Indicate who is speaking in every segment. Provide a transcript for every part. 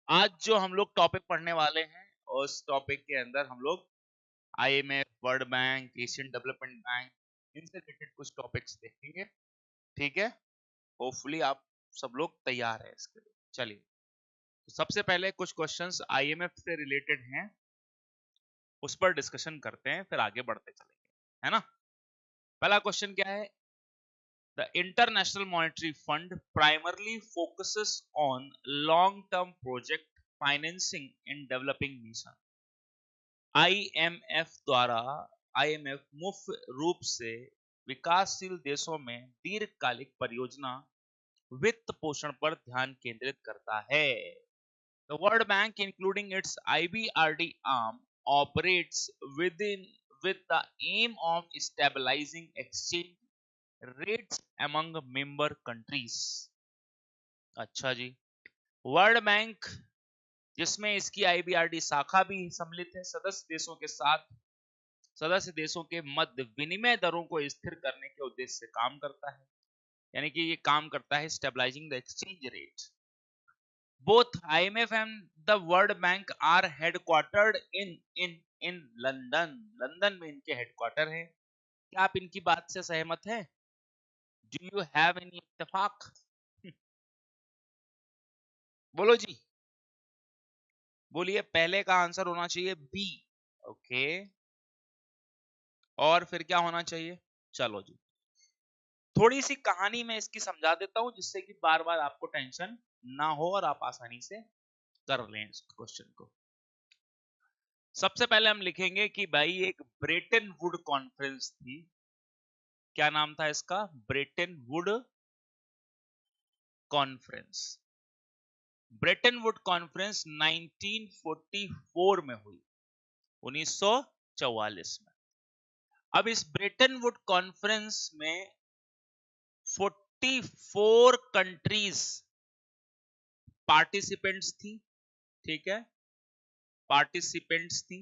Speaker 1: आज जो हम लोग टॉपिक पढ़ने वाले हैं उस टॉपिक के अंदर हम लोग IMF, world bank, Asian development bank, इनसे रिलेटेड कुछ टॉपिक्स देखेंगे। ठीक है, होपफुली आप सब लोग तैयार हैं इसके लिए। चलिए, तो सबसे पहले कुछ क्वेश्चंस आईएमएफ से रिलेटेड हैं, उस पर डिस्कशन करते हैं, फिर आगे बढ़ते चलेंगे, है ना। पहला क्वेश्चन क्या है? The International Monetary Fund primarily focuses on long-term project financing in developing nations. IMF द्वारा IMF मुख्य रूप से विकासशील देशों में दीर्घकालिक परियोजना वित्त पोषण पर ध्यान केंद्रित करता है। The World Bank, including its IBRD arm, operates with the aim of stabilizing exchange rates among member countries। अच्छा जी, वर्ल्ड बैंक जिसमें इसकी आईबीआरडी शाखा भी सम्मिलित है, सदस्य देशों के मध्य विनिमय दरों को स्थिर करने के उद्देश्य से काम करता है। यानी कि ये काम करता है stabilising the exchange rate. Both IMF and the world bank are headquartered in London. London में इनके हेडक्वार्टर हैं। क्या आप इनकी बात से सहमत हैं? डू यू हैव एनी इत्तेफाक? बोलो जी, बोलिए। पहले का आंसर होना चाहिए बी। ओके, और फिर क्या होना चाहिए? चलो जी, थोड़ी सी कहानी मैं इसकी समझा देता हूं, जिससे कि बार बार आपको टेंशन ना हो और आप आसानी से कर लें इस क्वेश्चन को। सबसे पहले हम लिखेंगे कि भाई एक ब्रेटन वुड कॉन्फ्रेंस थी। क्या नाम था इसका? Brayton would conference. Brayton would conference 1944 में हुई, 1944 में। अब इस ब्रेटन वुड कॉन्फ्रेंस में 44 कंट्रीज पार्टिसिपेंट्स थी। ठीक है, पार्टिसिपेंट्स थी,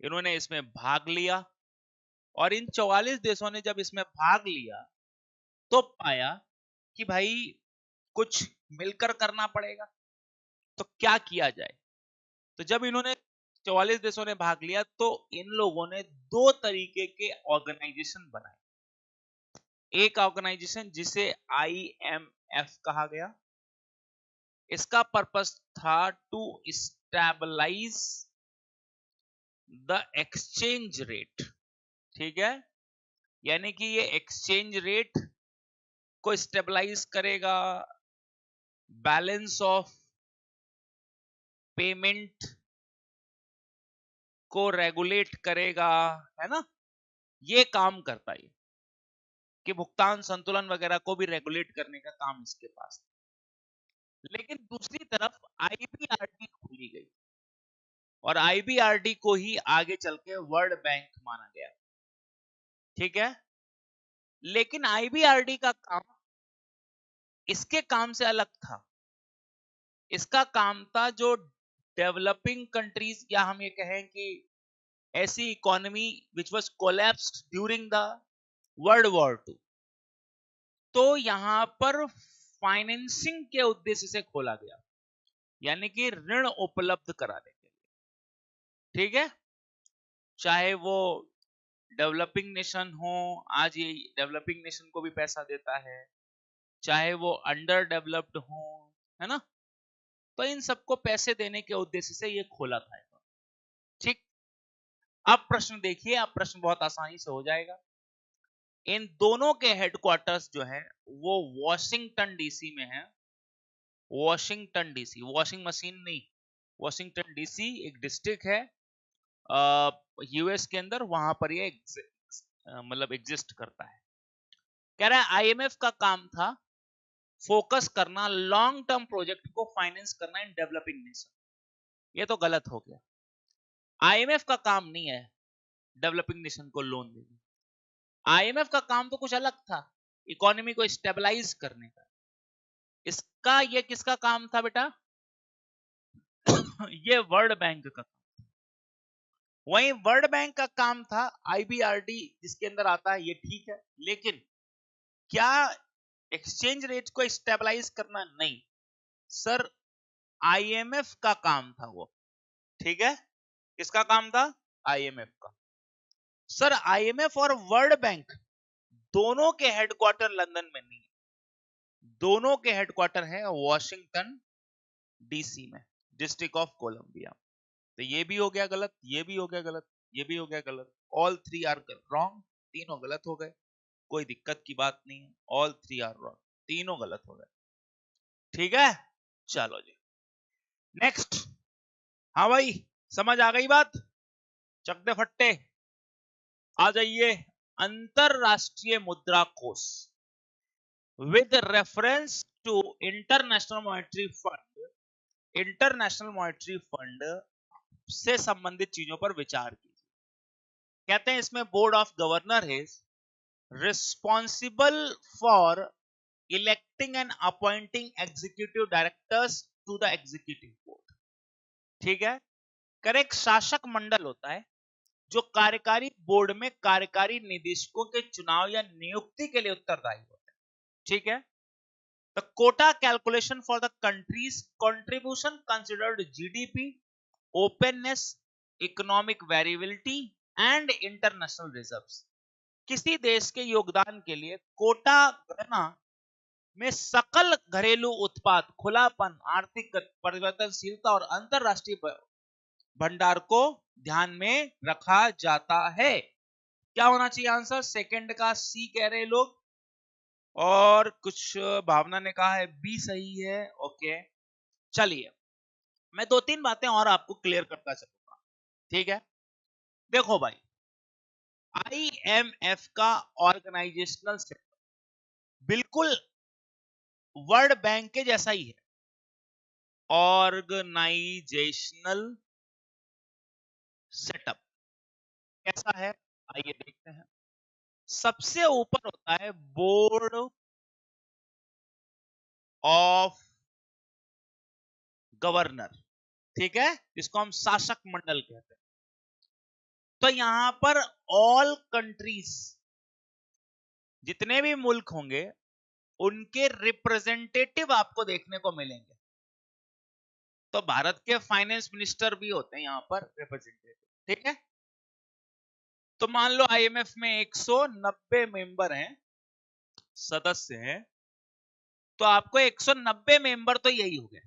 Speaker 1: इन्होंने इसमें भाग लिया। और इन 44 देशों ने जब इसमें भाग लिया तो पाया कि भाई कुछ मिलकर करना पड़ेगा, तो क्या किया जाए। तो जब इन्होंने 44 देशों ने भाग लिया तो इन लोगों ने दो तरीके के ऑर्गेनाइजेशन बनाए। एक ऑर्गेनाइजेशन जिसे आईएमएफ कहा गया, इसका पर्पस था to stabilise the exchange rate. ठीक है, यानी कि ये एक्सचेंज रेट को स्टेबलाइज करेगा, बैलेंस ऑफ पेमेंट को रेगुलेट करेगा, है ना। ये काम करता है कि भुगतान संतुलन वगैरह को भी रेगुलेट करने का काम इसके पास। लेकिन दूसरी तरफ आईबीआरडी खोली गई और आईबीआरडी को ही आगे चल के वर्ल्ड बैंक माना गया। ठीक है, लेकिन आईबीआरडी का काम इसके काम से अलग था। इसका काम था जो डेवलपिंग कंट्रीज, या हम ये कहें कि ऐसी economy which was collapsed during the world war two, तो यहां पर फाइनेंसिंग के उद्देश्य से खोला गया, यानी कि ऋण उपलब्ध कराने के लिए। ठीक है, चाहे वो डेवलपिंग नेशन हो, आज ये डेवलपिंग नेशन को भी पैसा देता है, चाहे वो अंडर डेवलप्ड हो, है ना। तो इन सबको पैसे देने के उद्देश्य से ये खोला था। ठीक, अब प्रश्न देखिए, अब प्रश्न बहुत आसानी से हो जाएगा। इन दोनों के हेडक्वार्टर्स जो है वो वॉशिंगटन डीसी में है। वॉशिंगटन डीसी, वॉशिंग मशीन नहीं, वॉशिंगटन डीसी एक डिस्ट्रिक्ट है यूएस के अंदर, वहां पर ये मतलब एग्जिस्ट करता है। कह रहा है आईएमएफ का काम था फोकस करना, लॉन्ग टर्म प्रोजेक्ट को फाइनेंस करना इन डेवलपिंग नेशन। ये तो गलत हो गया। आईएमएफ का काम नहीं है डेवलपिंग नेशन को लोन देना। आईएमएफ का काम तो कुछ अलग था, इकोनॉमी को स्टेबलाइज करने का। इसका ये किसका काम था बेटा? ये वर्ल्ड बैंक का। वहीं वर्ल्ड बैंक का काम था आईबीआरडी जिसके अंदर आता है, ये ठीक है, लेकिन क्या एक्सचेंज रेट को स्टेबलाइज करना? नहीं सर, आईएमएफ का काम था वो, ठीक है। किसका काम था? आईएमएफ का। सर आईएमएफ और वर्ल्ड बैंक दोनों के हेडक्वार्टर लंदन में नहीं है, दोनों के हेडक्वार्टर है वॉशिंगटन डीसी में, डिस्ट्रिक्ट ऑफ कोलंबिया। तो ये भी हो गया गलत, ये भी हो गया गलत, ये भी हो गया गलत। ऑल थ्री आर रॉन्ग, तीनों गलत हो गए। कोई दिक्कत की बात नहीं है, ऑल थ्री आर रॉन्ग, तीनों गलत हो गए। ठीक है, चलो जी नेक्स्ट। हाँ भाई समझ आ गई बात? चक दे फट्टे, आ जाइए। अंतरराष्ट्रीय मुद्रा कोष with reference to international monetary fund, international monetary fund से संबंधित चीजों पर विचार कीजिए। कहते हैं इसमें board of governor is responsible for electing and appointing executive directors to the executive board. ठीक है, करेक्ट। शासक मंडल होता है जो कार्यकारी बोर्ड में कार्यकारी निदेशकों के चुनाव या नियुक्ति के लिए उत्तरदायी होता है। ठीक है, the quota calculation for the countries contribution considered GDP, openness, economic variability and international reserves. किसी देश के योगदान के लिए कोटा गणना में सकल घरेलू उत्पाद, खुलापन, आर्थिक परिवर्तनशीलता और अंतरराष्ट्रीय भंडार को ध्यान में रखा जाता है। क्या होना चाहिए आंसर? सेकंड का सी कह रहे लोग, और कुछ भावना ने कहा है बी सही है। ओके चलिए, मैं दो तीन बातें और आपको क्लियर करता चलूंगा। ठीक है, देखो भाई, आईएमएफ का ऑर्गेनाइजेशनल सेटअप बिल्कुल वर्ल्ड बैंक के जैसा ही है। ऑर्गेनाइजेशनल सेटअप कैसा है आइए देखते हैं। सबसे ऊपर होता है बोर्ड ऑफ गवर्नर, ठीक है, जिसको हम शासक मंडल कहते हैं। तो यहां पर ऑल कंट्रीज, जितने भी मुल्क होंगे उनके रिप्रेजेंटेटिव आपको देखने को मिलेंगे। तो भारत के फाइनेंस मिनिस्टर भी होते हैं यहां पर रिप्रेजेंटेटिव। ठीक है, तो मान लो आईएमएफ में 190 मेंबर हैं, सदस्य हैं, तो आपको 190 मेंबर तो यही हो गए।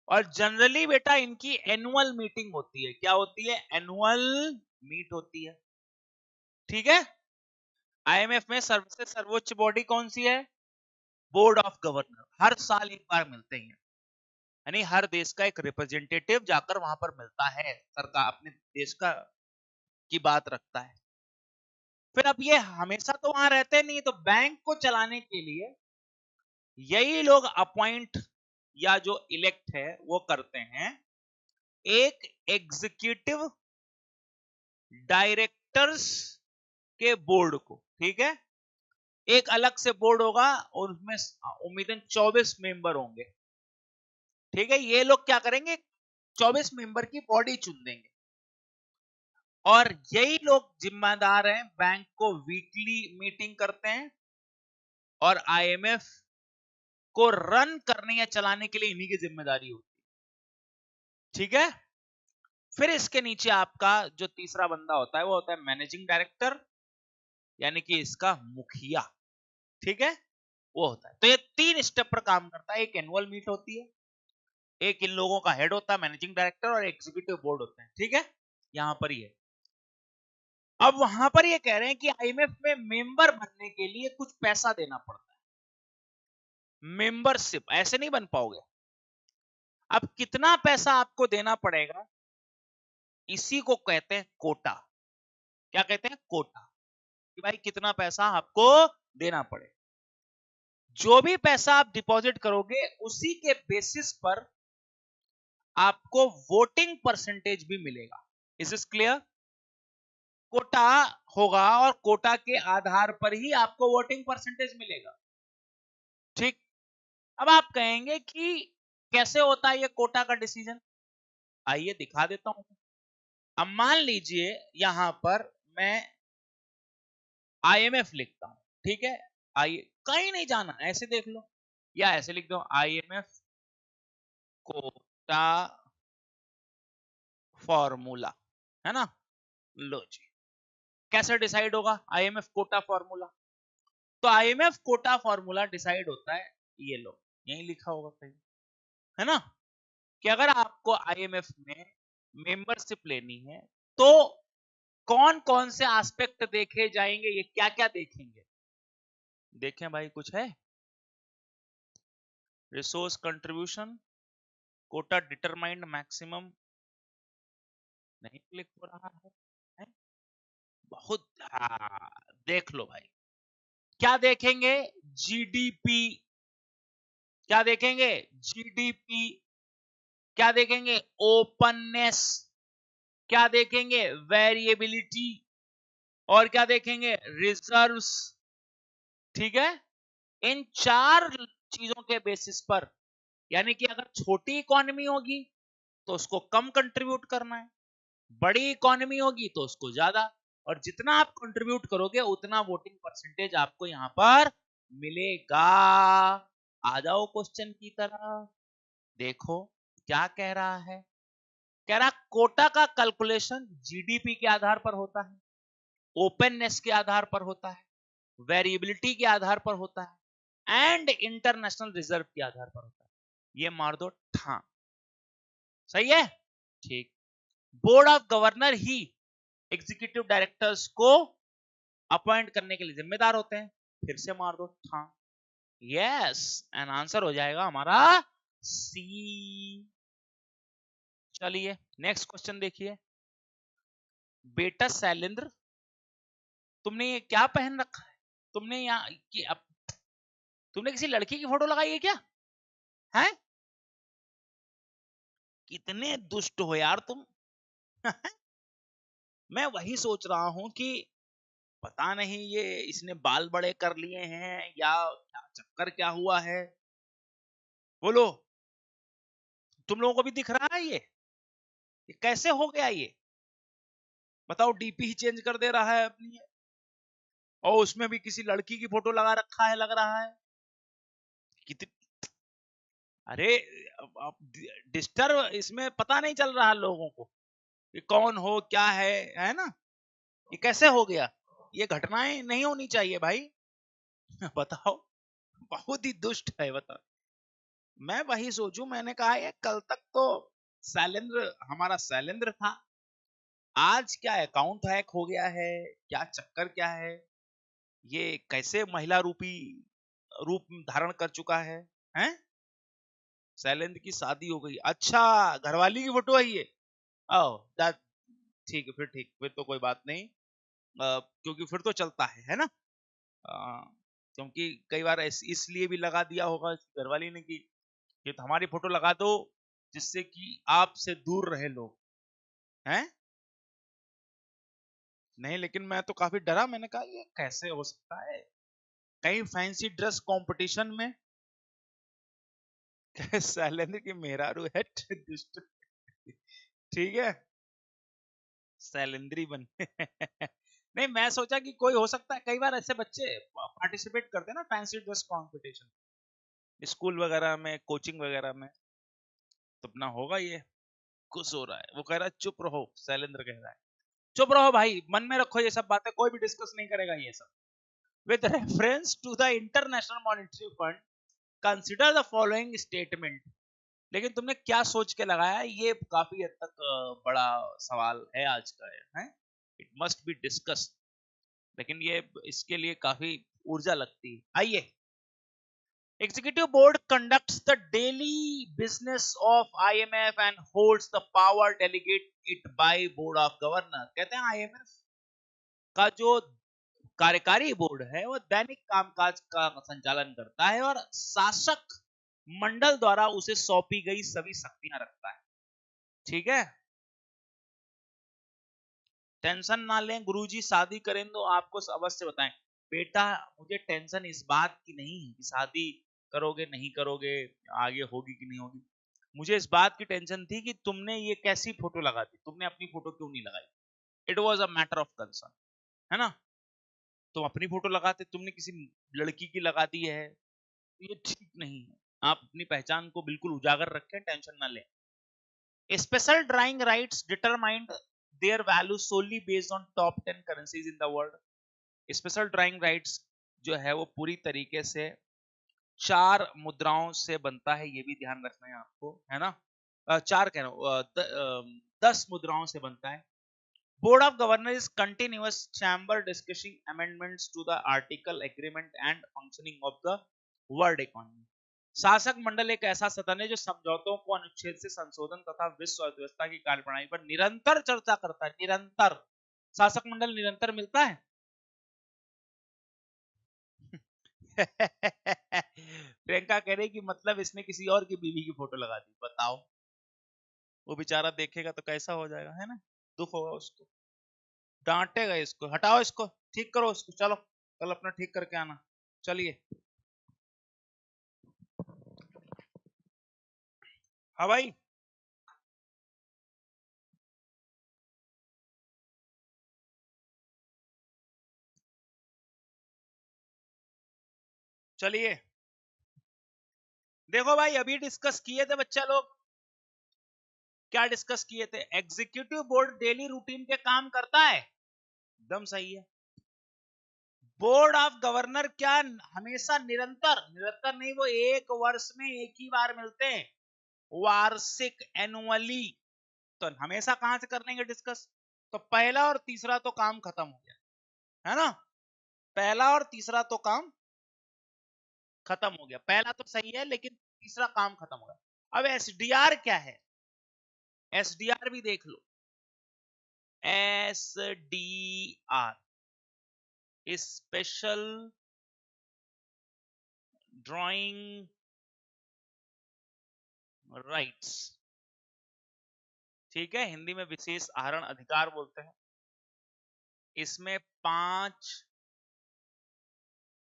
Speaker 1: और जनरली बेटा इनकी एनुअल मीटिंग होती है। क्या होती है? एनुअल मीट होती है। ठीक है, आईएमएफ में सबसे सर्वोच्च बॉडी कौन सी है? Board of governor. हर साल एक बार मिलते हैं, यानी हर देश का एक रिप्रेजेंटेटिव जाकर वहां पर मिलता है, सरकार अपने देश का की बात रखता है। फिर अब ये हमेशा तो वहां रहते नहीं, तो बैंक को चलाने के लिए यही लोग अपॉइंट या जो इलेक्ट है वो करते हैं एक एग्जीक्यूटिव डायरेक्टर्स के बोर्ड को। ठीक है, एक अलग से बोर्ड होगा और उसमें उम्मीदन 24 मेंबर होंगे। ठीक है, ये लोग क्या करेंगे? 24 मेंबर की बॉडी चुन देंगे, और यही लोग जिम्मेदार हैं, बैंक को वीकली मीटिंग करते हैं, और आईएमएफ को रन करने या चलाने के लिए इन्हीं की जिम्मेदारी होती है। ठीक है, फिर इसके नीचे आपका जो तीसरा बंदा होता है वो होता है मैनेजिंग डायरेक्टर, यानी कि इसका मुखिया। ठीक है, वो होता है। तो ये तीन स्टेप पर काम करता है। एक एनुअल मीट होती है, एक इन लोगों का हेड होता है मैनेजिंग डायरेक्टर, और एग्जीक्यूटिव बोर्ड होते हैं। ठीक है, यहां पर ही है। अब वहां पर ये कह रहे हैं कि आईएमएफ में मेंबर बनने के लिए कुछ पैसा देना पड़ता है, मेंबरशिप, ऐसे नहीं बन पाओगे। अब कितना पैसा आपको देना पड़ेगा, इसी को कहते हैं कोटा। क्या कहते हैं? कोटा। कि भाई कितना पैसा आपको देना पड़े। जो भी पैसा आप डिपॉजिट करोगे उसी के बेसिस पर आपको वोटिंग परसेंटेज भी मिलेगा। Is this clear? कोटा होगा और कोटा के आधार पर ही आपको वोटिंग परसेंटेज मिलेगा। ठीक, अब आप कहेंगे कि कैसे होता है ये कोटा का डिसीजन? आइए दिखा देता हूं। अब मान लीजिए यहां पर मैं आईएमएफ लिखता हूं। ठीक है, आइए, कहीं नहीं जाना, ऐसे देख लो, या ऐसे लिख दो आईएमएफ कोटा फॉर्मूला, है ना। लो जी, कैसे डिसाइड होगा आईएमएफ कोटा फॉर्मूला? तो आईएमएफ कोटा फॉर्मूला डिसाइड होता है, ये लो यही लिखा होगा कहीं, है ना, कि अगर आपको आईएमएफ में मेंबरशिप लेनी है तो कौन कौन से एस्पेक्ट देखे जाएंगे, ये क्या क्या देखेंगे? देखें भाई, कुछ है? Resource contribution, quota determined maximum, नहीं क्लिक हो रहा है? बहुत, हाँ, देख लो भाई, क्या देखेंगे? जीडीपी, क्या देखेंगे? जीडीपी, क्या देखेंगे? ओपननेस, क्या देखेंगे? वेरिएबिलिटी, और क्या देखेंगे? रिजर्व्स। ठीक है, इन चार चीजों के बेसिस पर, यानी कि अगर छोटी इकोनॉमी होगी तो उसको कम कंट्रीब्यूट करना है, बड़ी इकोनॉमी होगी तो उसको ज्यादा, और जितना आप कंट्रीब्यूट करोगे उतना वोटिंग परसेंटेज आपको यहां पर मिलेगा। आ जाओ क्वेश्चन की तरह, देखो क्या कह रहा है। कह रहा कोटा का कैलकुलेशन जीडीपी के आधार पर होता है, ओपननेस के आधार पर होता है, वेरिएबिलिटी के आधार पर होता है, एंड इंटरनेशनल रिजर्व के आधार पर होता है। ये मार दो ठां, सही है? ठीक। Board of governor he executive directors को अपॉइंट करने के लिए जिम्मेदार होते हैं, फिर से मार दो ठां। यस, एंड आंसर हो जाएगा हमारा सी। चलिए नेक्स्ट क्वेश्चन देखिए। बेटा शैलेंद्र, तुमने ये क्या पहन रखा है? तुमने यहाँ कि अब तुमने किसी लड़की की फोटो लगाई है क्या? हैं? कितने दुष्ट हो यार तुम। मैं वही सोच रहा हूं कि पता नहीं ये इसने बाल बड़े कर लिए हैं या क्या चक्कर क्या हुआ है। बोलो, तुम लोगों को भी दिख रहा है ये कैसे हो गया ये? बताओ, डीपी ही चेंज कर दे रहा है अपनी, और उसमें भी किसी लड़की की फोटो लगा रखा है, लग रहा है कितनी। अरे, अब डिस्टर्ब इसमें पता नहीं चल रहा लोगों को कि कौन हो क्या है ना? ये कैसे हो गया? ये घटनाएं नहीं होनी चाहिए भाई। बताओ, बहुत ही दुष्ट है, बताओ। मैं वही सोचूं, मैंने कहा ये कल तक तो शैलेंद्र, हमारा शैलेंद्र था, आज क्या अकाउंट हैक हो गया है, क्या चक्कर क्या है? ये कैसे महिला रूपी रूप धारण कर चुका है? शैलेंद्र की शादी हो गई, अच्छा, घरवाली की फोटो है ये? ओह दैट, ठीक है, फिर ठीक, फिर तो कोई बात नहीं। क्योंकि फिर तो चलता है ना? क्योंकि कई बार इसलिए भी लगा दिया होगा घरवाली ने कि ये तो हमारी फोटो लगा दो जिससे कि आपसे दूर रहे लोग, हैं? नहीं, लेकिन मैं तो काफी डरा, मैंने कहा ये कैसे हो सकता है? कहीं फैंसी ड्रेस कंपटीशन में शैलेंद्र की मेहरारू है दुष्ट। ठीक है, शैलेंद्री बन। नहीं, मैं सोचा कि कोई हो सकता है, कई बार ऐसे बच्चे पार्टिसिपेट करते हैं ना फैंसी ड्रेस कंपटीशन, स्कूल वगैरह में, कोचिंग वगैरह में, तो अपना होगा ये। खुश हो रहा है, वो कह रहा है चुप रहो, शैलेंद्र कह रहा है चुप रहो भाई, मन में रखो ये सब बातें, कोई भी डिस्कस नहीं करेगा ये सब। With reference to the international monetary fund consider the following statement. लेकिन तुमने क्या सोच के लगाया, ये काफी हद तक बड़ा सवाल है आज का, है? इट मस्ट बी डिस्कस्ड, लेकिन ये इसके लिए काफी ऊर्जा लगती है। आइए, Executive Board conducts the daily business of IMF and holds the power delegate it by Board of Governor। कहते हैं IMF का जो कार्यकारी बोर्ड है वो दैनिक कामकाज का संचालन करता है और शासक मंडल द्वारा उसे सौंपी गई सभी शक्तियां रखता है। ठीक है, टेंशन ना लें गुरुजी, शादी करें तो आपको अवश्य बताएं। बेटा, मुझे टेंशन इस बात की नहीं है कि शादी करोगे नहीं करोगे, आगे होगी कि नहीं होगी। मुझे इस बात की टेंशन थी कि तुमने ये कैसी फोटो लगा दी, तुमने अपनी फोटो क्यों नहीं लगाई? It was a matter of concern, है ना? तुम अपनी फोटो लगाते, तुमने किसी लड़की की लगा दी है, ये ठीक नहीं है। आप अपनी पहचान को बिल्कुल उजागर रखें, टेंशन ना लें। Special drawing rights determined their value solely based on top 10 currencies in the world. Special drawing rights जो है वो पूरी तरीके से 4 मुद्राओं से बनता है, ये भी ध्यान रखना है आपको, है ना। 4 कह रहा हूं, 10 मुद्राओं से बनता है। Board of Governors is continuous chamber discussing amendments to the article agreement and functioning of the world economy। शासक मंडल एक ऐसा सदन है जो समझौतों को अनुच्छेद से संशोधन तथा विश्व अर्थव्यवस्था की कार्यप्रणाली पर निरंतर चर्चा करता है। निरंतर शासक मंडल निरंतर मिलता है। प्रियंका कह रही कि मतलब इसने किसी और की बीवी की फोटो लगा दी, बताओ वो बेचारा देखेगा तो कैसा हो जाएगा, है ना, दुख होगा उसको, डांटेगा इसको, हटाओ इसको, ठीक करो इसको, चलो कल अपना ठीक करके आना। चलिए, हाँ भाई, चलिए देखो भाई, अभी डिस्कस किए थे बच्चा लोग, क्या डिस्कस किए थे? एग्जीक्यूटिव बोर्ड डेली रूटीन के काम करता है, एकदम सही है। बोर्ड ऑफ गवर्नर क्या हमेशा निरंतर, निरंतर नहीं, वो एक वर्ष में एक ही बार मिलते हैं, वार्षिक, एनुअली। तो हमेशा कहां से कर लेंगे डिस्कस? तो पहला और तीसरा तो काम खत्म हो गया, है ना। पहला और तीसरा तो काम खत्म हो गया, पहला तो सही है लेकिन तीसरा काम खत्म हो गया। अब एसडीआर क्या है? एसडीआर भी देख लो। एसडीआर, स्पेशल ड्राइंग राइट्स, ठीक है, हिंदी में विशेष आहरण अधिकार बोलते हैं। इसमें 5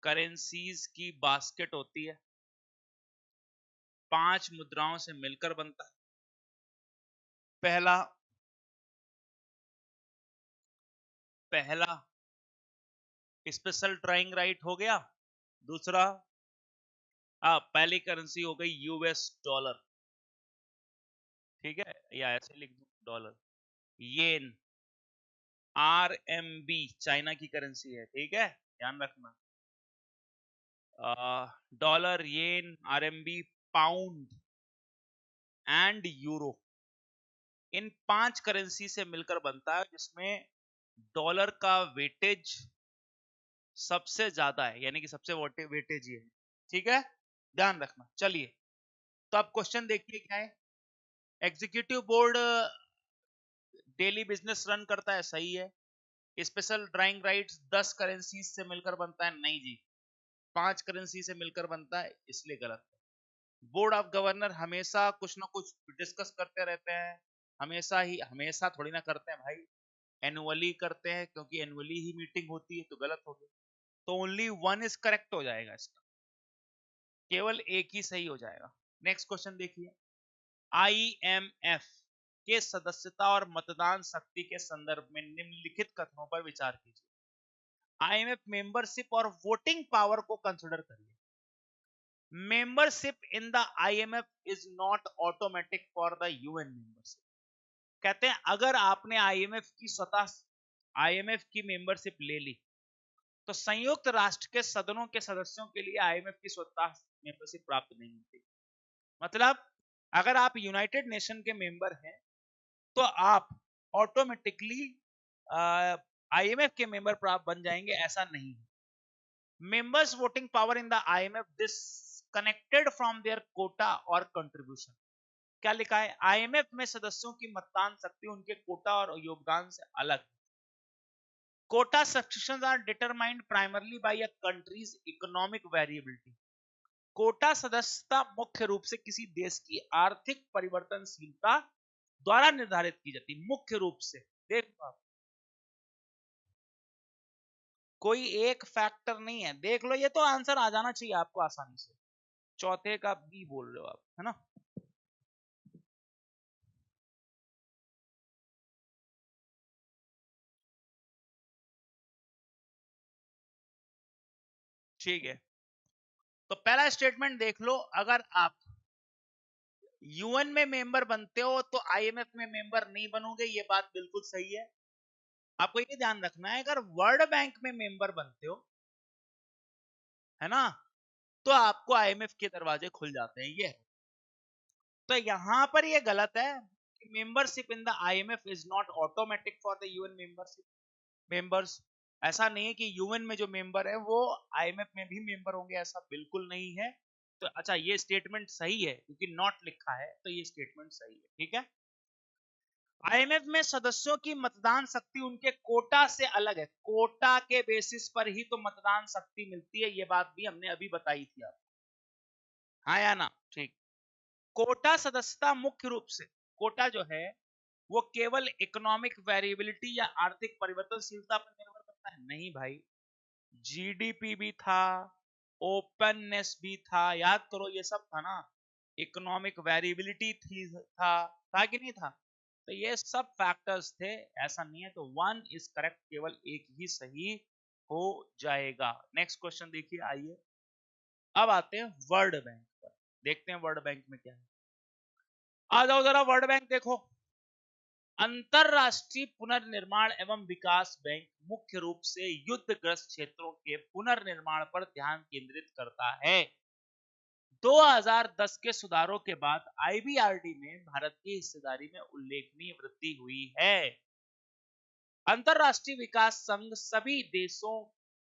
Speaker 1: करेंसीज की बास्केट होती है, 5 मुद्राओं से मिलकर बनता है। पहला पहला स्पेशल ड्राइंग राइट हो गया। दूसरा, पहली करेंसी हो गई यूएस डॉलर, ठीक है, या ऐसे लिख दो डॉलर। येन, आरएमबी चाइना की करेंसी है, ठीक है, ध्यान रखना। Dollar, yen, RMB, pound and euro, in 5 currency से मिलकर बनता है, जिसमें डॉलर का वेटेज सबसे ज्यादा है, यानी कि सबसे वेटेज ये है, ठीक है, ध्यान रखना। चलिए, तो अब क्वेश्चन देखिए क्या है। Executive board daily business run करता है, सही है। स्पेशल ड्राइंग राइट्स 10 करेंसी से मिलकर बनता है, नहीं जी, 5 करेंसी से मिलकर बनता है, इसलिए गलत है। बोर्ड ऑफ गवर्नर हमेशा कुछ ना कुछ डिस्कस करते रहते हैं, हमेशा ही, हमेशा थोड़ी ना करते हैं भाई, एनुअली करते हैं, क्योंकि एनुअली ही मीटिंग होती है, तो गलत हो गया। तो ओनली वन इज करेक्ट हो जाएगा इसका, केवल एक ही सही हो जाएगा। नेक्स्ट क्वेश्चन देखिए। आईएमएफ के सदस्यता और मतदान शक्ति के संदर्भ में निम्नलिखित कथनों पर विचार कीजिए। आईएमएफ मेंबरशिप और वोटिंग पावर को कंसिडर करिए। Membership in the IMF is not automatic for the UN membership. कहते हैं अगर आपने आईएमएफ की स्वतः आईएमएफ की मेंबरशिप ले ली, तो संयुक्त राष्ट्र के सदनों के सदस्यों के लिए आईएमएफ की स्वतः मेंबरशिप प्राप्त नहीं होती। मतलब अगर आप यूनाइटेड नेशन के मेंबर हैं, तो आप ऑटोमेटिकली आईएमएफ के मेंबर प्राप्त बन जाएंगे, ऐसा नहीं है। Members voting power in the IMF disconnected from their quota और कंट्रीब्यूशन। क्या लिखा है? आईएमएफ में सदस्यों की मतदान शक्ति उनके कोटा और योगदान से अलग। Quota subscriptions are determined primarily by a country's economic variability. Quota सदस्यता मुख्य रूप से किसी देश की आर्थिक परिवर्तनशीलता द्वारा निर्धारित की जाती है, मुख्य रूप से। देखो आप, कोई एक फैक्टर नहीं है, देख लो, ये तो आंसर आ जाना चाहिए आपको आसानी से। चौथे का बी बोल रहे हो आप, है ना। ठीक है, तो पहला स्टेटमेंट देख लो, अगर आप यूएन में मेंबर बनते हो तो आईएमएफ में मेंबर नहीं बनोगे, ये बात बिल्कुल सही है। आपको ये ध्यान रखना है, अगर वर्ल्ड बैंक में मेंबर बनते हो, है ना, तो आपको आईएमएफ के दरवाजे खुल जाते हैं। ये तो यहां पर ये गलत है कि membership in the IMF is not automatic for the UN membership members. ऐसा नहीं है कि यूएन में जो मेंबर है वो आईएमएफ में भी मेंबर होंगे, ऐसा बिल्कुल नहीं है। तो अच्छा, ये स्टेटमेंट सही है क्योंकि नॉट लिखा है, तो ये स्टेटमेंट सही है, ठीक है। आईएमएफ में सदस्यों की मतदान शक्ति उनके कोटा से अलग है, कोटा के बेसिस पर ही तो मतदान शक्ति मिलती है, ये बात भी हमने अभी बताई थी आपको, हाँ या ना, ठीक। कोटा सदस्यता मुख्य रूप से, कोटा जो है वो केवल इकोनॉमिक वेरिएबिलिटी या आर्थिक परिवर्तनशीलता पर निर्भर करता है, नहीं भाई, जीडीपी भी था, ओपननेस भी था, याद करो ये सब था ना, इकोनॉमिक वेरिएबिलिटी थी, था कि नहीं था, तो ये सब फैक्टर्स थे, ऐसा नहीं है। तो वन इज करेक्ट, केवल एक ही सही हो जाएगा। नेक्स्ट क्वेश्चन देखिए, आइए अब आते हैं वर्ल्ड बैंक पर, देखते हैं वर्ल्ड बैंक में क्या है। आ जाओ जरा वर्ल्ड बैंक देखो। अंतरराष्ट्रीय पुनर्निर्माण एवं विकास बैंक मुख्य रूप से युद्धग्रस्त क्षेत्रों के पुनर्निर्माण पर ध्यान केंद्रित करता है। 2010 के सुधारों के बाद आईबीआरडी में भारत की हिस्सेदारी में उल्लेखनीय वृद्धि हुई है। अंतरराष्ट्रीय विकास संघ सभी देशों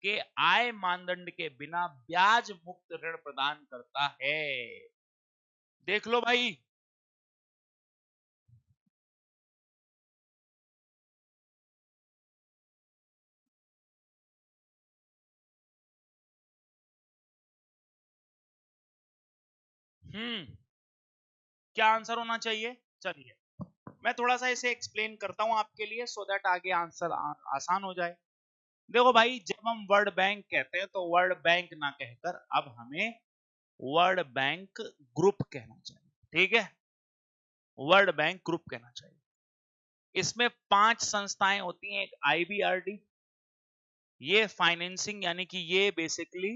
Speaker 1: के आय मानदंड के बिना ब्याज मुक्त ऋण प्रदान करता है। देख लो भाई, क्या आंसर होना चाहिए? चलिए मैं थोड़ा सा इसे एक्सप्लेन करता हूं आपके लिए, सो दैट आगे आंसर आसान हो जाए। देखो भाई, जब हम वर्ल्ड बैंक कहते हैं तो वर्ल्ड बैंक ना कहकर अब हमें वर्ल्ड बैंक ग्रुप कहना चाहिए, ठीक है, वर्ल्ड बैंक ग्रुप कहना चाहिए। इसमें 5 संस्थाएं होती हैं, एक आईबीआरडी, ये फाइनेंसिंग यानी कि ये बेसिकली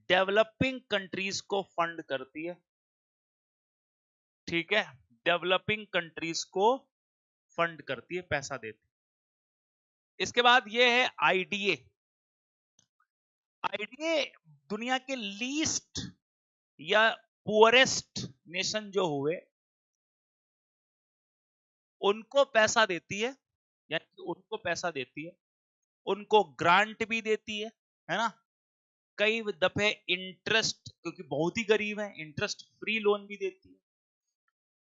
Speaker 1: डेवलपिंग कंट्रीज को फंड करती है, ठीक है, डेवलपिंग कंट्रीज को फंड करती है, पैसा देती है। इसके बाद ये है आईडीए। आईडीए दुनिया के लीस्ट या पुअरेस्ट नेशन जो हुए उनको पैसा देती है, यानी उनको पैसा देती है, उनको ग्रांट भी देती है ना, कई दफे इंटरेस्ट, क्योंकि बहुत ही गरीब है, इंटरेस्ट फ्री लोन भी देती है।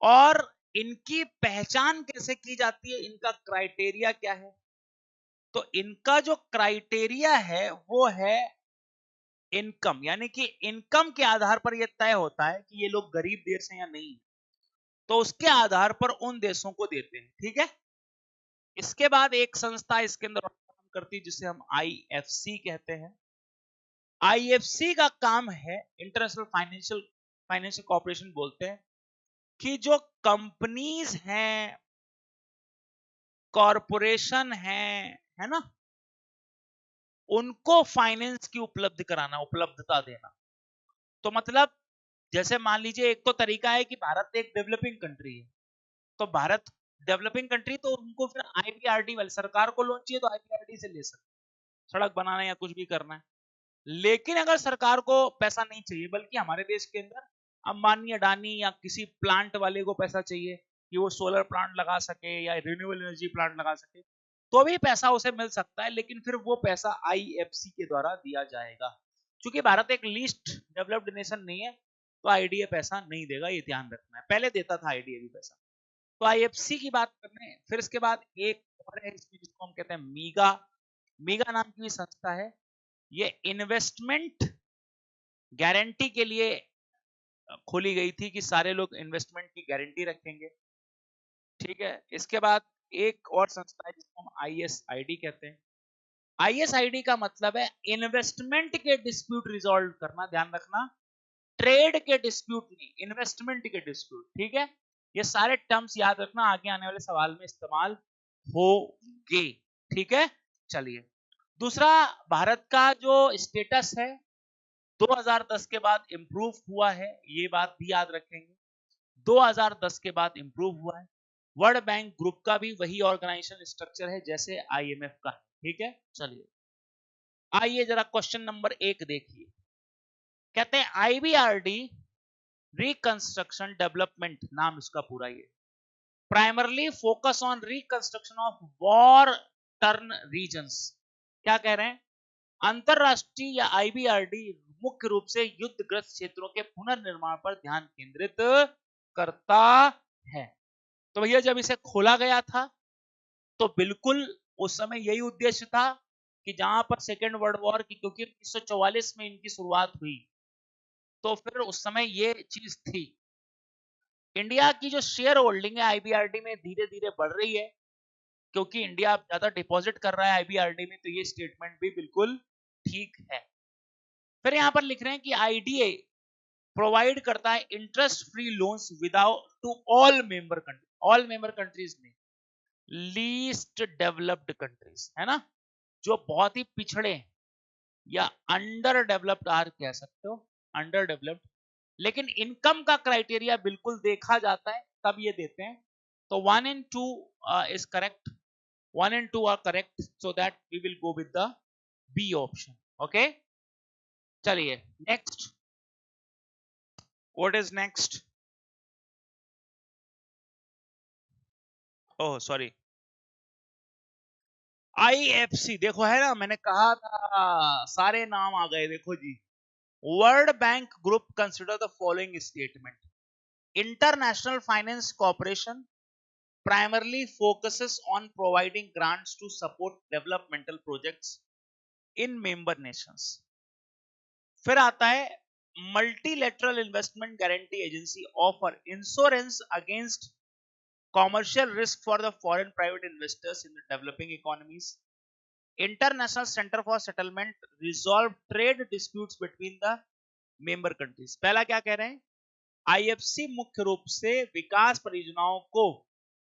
Speaker 1: और इनकी पहचान कैसे की जाती है, इनका क्राइटेरिया क्या है? तो इनका जो क्राइटेरिया है वो है इनकम, यानी कि इनकम के आधार पर यह तय होता है कि ये लोग गरीब देश हैं या नहीं, तो उसके आधार पर उन देशों को देते हैं, ठीक है। इसके बाद एक संस्था इसके अंदर काम करती है जिसे हम आईएफसी कहते हैं। आईएफसी का काम है, इंटरनेशनल फाइनेंशियल कॉर्पोरेशन बोलते हैं, कि जो कंपनीज हैं, कॉरपोरेशन है ना, उनको फाइनेंस की उपलब्धता देना। तो मतलब जैसे मान लीजिए, एक तो तरीका है कि भारत एक डेवलपिंग कंट्री है, तो भारत डेवलपिंग कंट्री, तो उनको फिर आईबीआरडी वाली सरकार को लोन चाहिए तो आईबीआरडी से ले सकते, सड़क बनाना या कुछ भी करना है। लेकिन अगर सरकार को पैसा नहीं चाहिए, बल्कि हमारे देश के अंदर अंबानी अडानी या किसी प्लांट वाले को पैसा चाहिए कि वो सोलर प्लांट लगा सके या रिन्यूएबल एनर्जी प्लांट लगा सके, तो भी पैसा उसे मिल सकता है, लेकिन फिर वो पैसा आईएफसी के द्वारा दिया जाएगा। क्योंकि भारत एक लीस्ट डेवलप्ड नेशन नहीं है, तो आईडीए पैसा नहीं देगा, ये ध्यान रखना है। पहले देता था आईडीए भी पैसा। तो आईएफसी की बात करते हैं। फिर इसके बाद एक और है इसमें, जिसको हम कहते हैं मीगा। मीगा नाम की संस्था है, ये इन्वेस्टमेंट गारंटी के लिए खोली गई थी कि सारे लोग इन्वेस्टमेंट की गारंटी रखेंगे, ठीक है। इसके बाद एक और संस्था है जिसको हम आईएसआईडी कहते हैं। आईएसआईडी का मतलब है इन्वेस्टमेंट के डिस्प्यूट रिजॉल्व करना, ध्यान रखना, ट्रेड के डिस्प्यूट नहीं, इन्वेस्टमेंट के डिस्प्यूट, ठीक है। ये सारे टर्म्स याद रखना, आगे आने वाले सवाल में इस्तेमाल होंगे, ठीक है। चलिए, दूसरा, भारत का जो स्टेटस है 2010 के बाद इंप्रूव हुआ है, ये बात भी याद रखेंगे। 2010 के बाद इंप्रूव हुआ है। वर्ल्ड बैंक ग्रुप का भी वही ऑर्गेनाइजेशन स्ट्रक्चर है जैसे आईएमएफ का, ठीक है। चलिए आइए जरा क्वेश्चन नंबर 1 देखिए। कहते हैं आईबीआरडी रिकंस्ट्रक्शन डेवलपमेंट, नाम इसका पूरा ये, primarily focus on reconstruction of war torn regions. क्या कह रहे हैं? अंतरराष्ट्रीय या आईबीआरडी मुख्य रूप से युद्धग्रस्त क्षेत्रों के पुनर्निर्माण पर ध्यान केंद्रित करता है। तो भैया जब इसे खोला गया था तो बिल्कुल उस समय यही उद्देश्य था कि जहां पर सेकेंड वर्ल्ड वॉर की, क्योंकि 1944 में इनकी शुरुआत हुई, तो फिर उस समय ये चीज थी। इंडिया की जो शेयर होल्डिंग है आईबीआरडी में धीरे धीरे बढ़ रही है, क्योंकि इंडिया ज्यादा डिपॉजिट कर रहा है आईबीआरडी में, तो ये स्टेटमेंट भी बिल्कुल ठीक है। फिर यहां पर लिख रहे हैं कि आईडीए प्रोवाइड करता है interest free loans without to all member country, all member countries में लीस्ट डेवलप्ड कंट्रीज, है ना, जो बहुत ही पिछड़े या अंडर डेवलप्ड आर कह सकते हो, अंडर डेवलप्ड, लेकिन इनकम का क्राइटेरिया बिल्कुल देखा जाता है तब ये देते हैं। तो 1 and 2 is correct, 1 and 2 are correct, so that we will go with the B option. Okay, चलिए next, what is next? Oh sorry, IFC, देखो है ना, मैंने कहा था सारे नाम आ गए, देखो जी। World Bank group consider the following statement, International Finance Corporation primarily focuses on providing grants to support developmental projects in member nations. फिर आता है multilateral investment guarantee agency offer insurance against commercial risk for the foreign private investors in the developing economies. International Center for Settlement resolve trade disputes between the member countries. पहला क्या कह रहे हैं? IFC मुख्य रूप से विकास परियोजनाओं को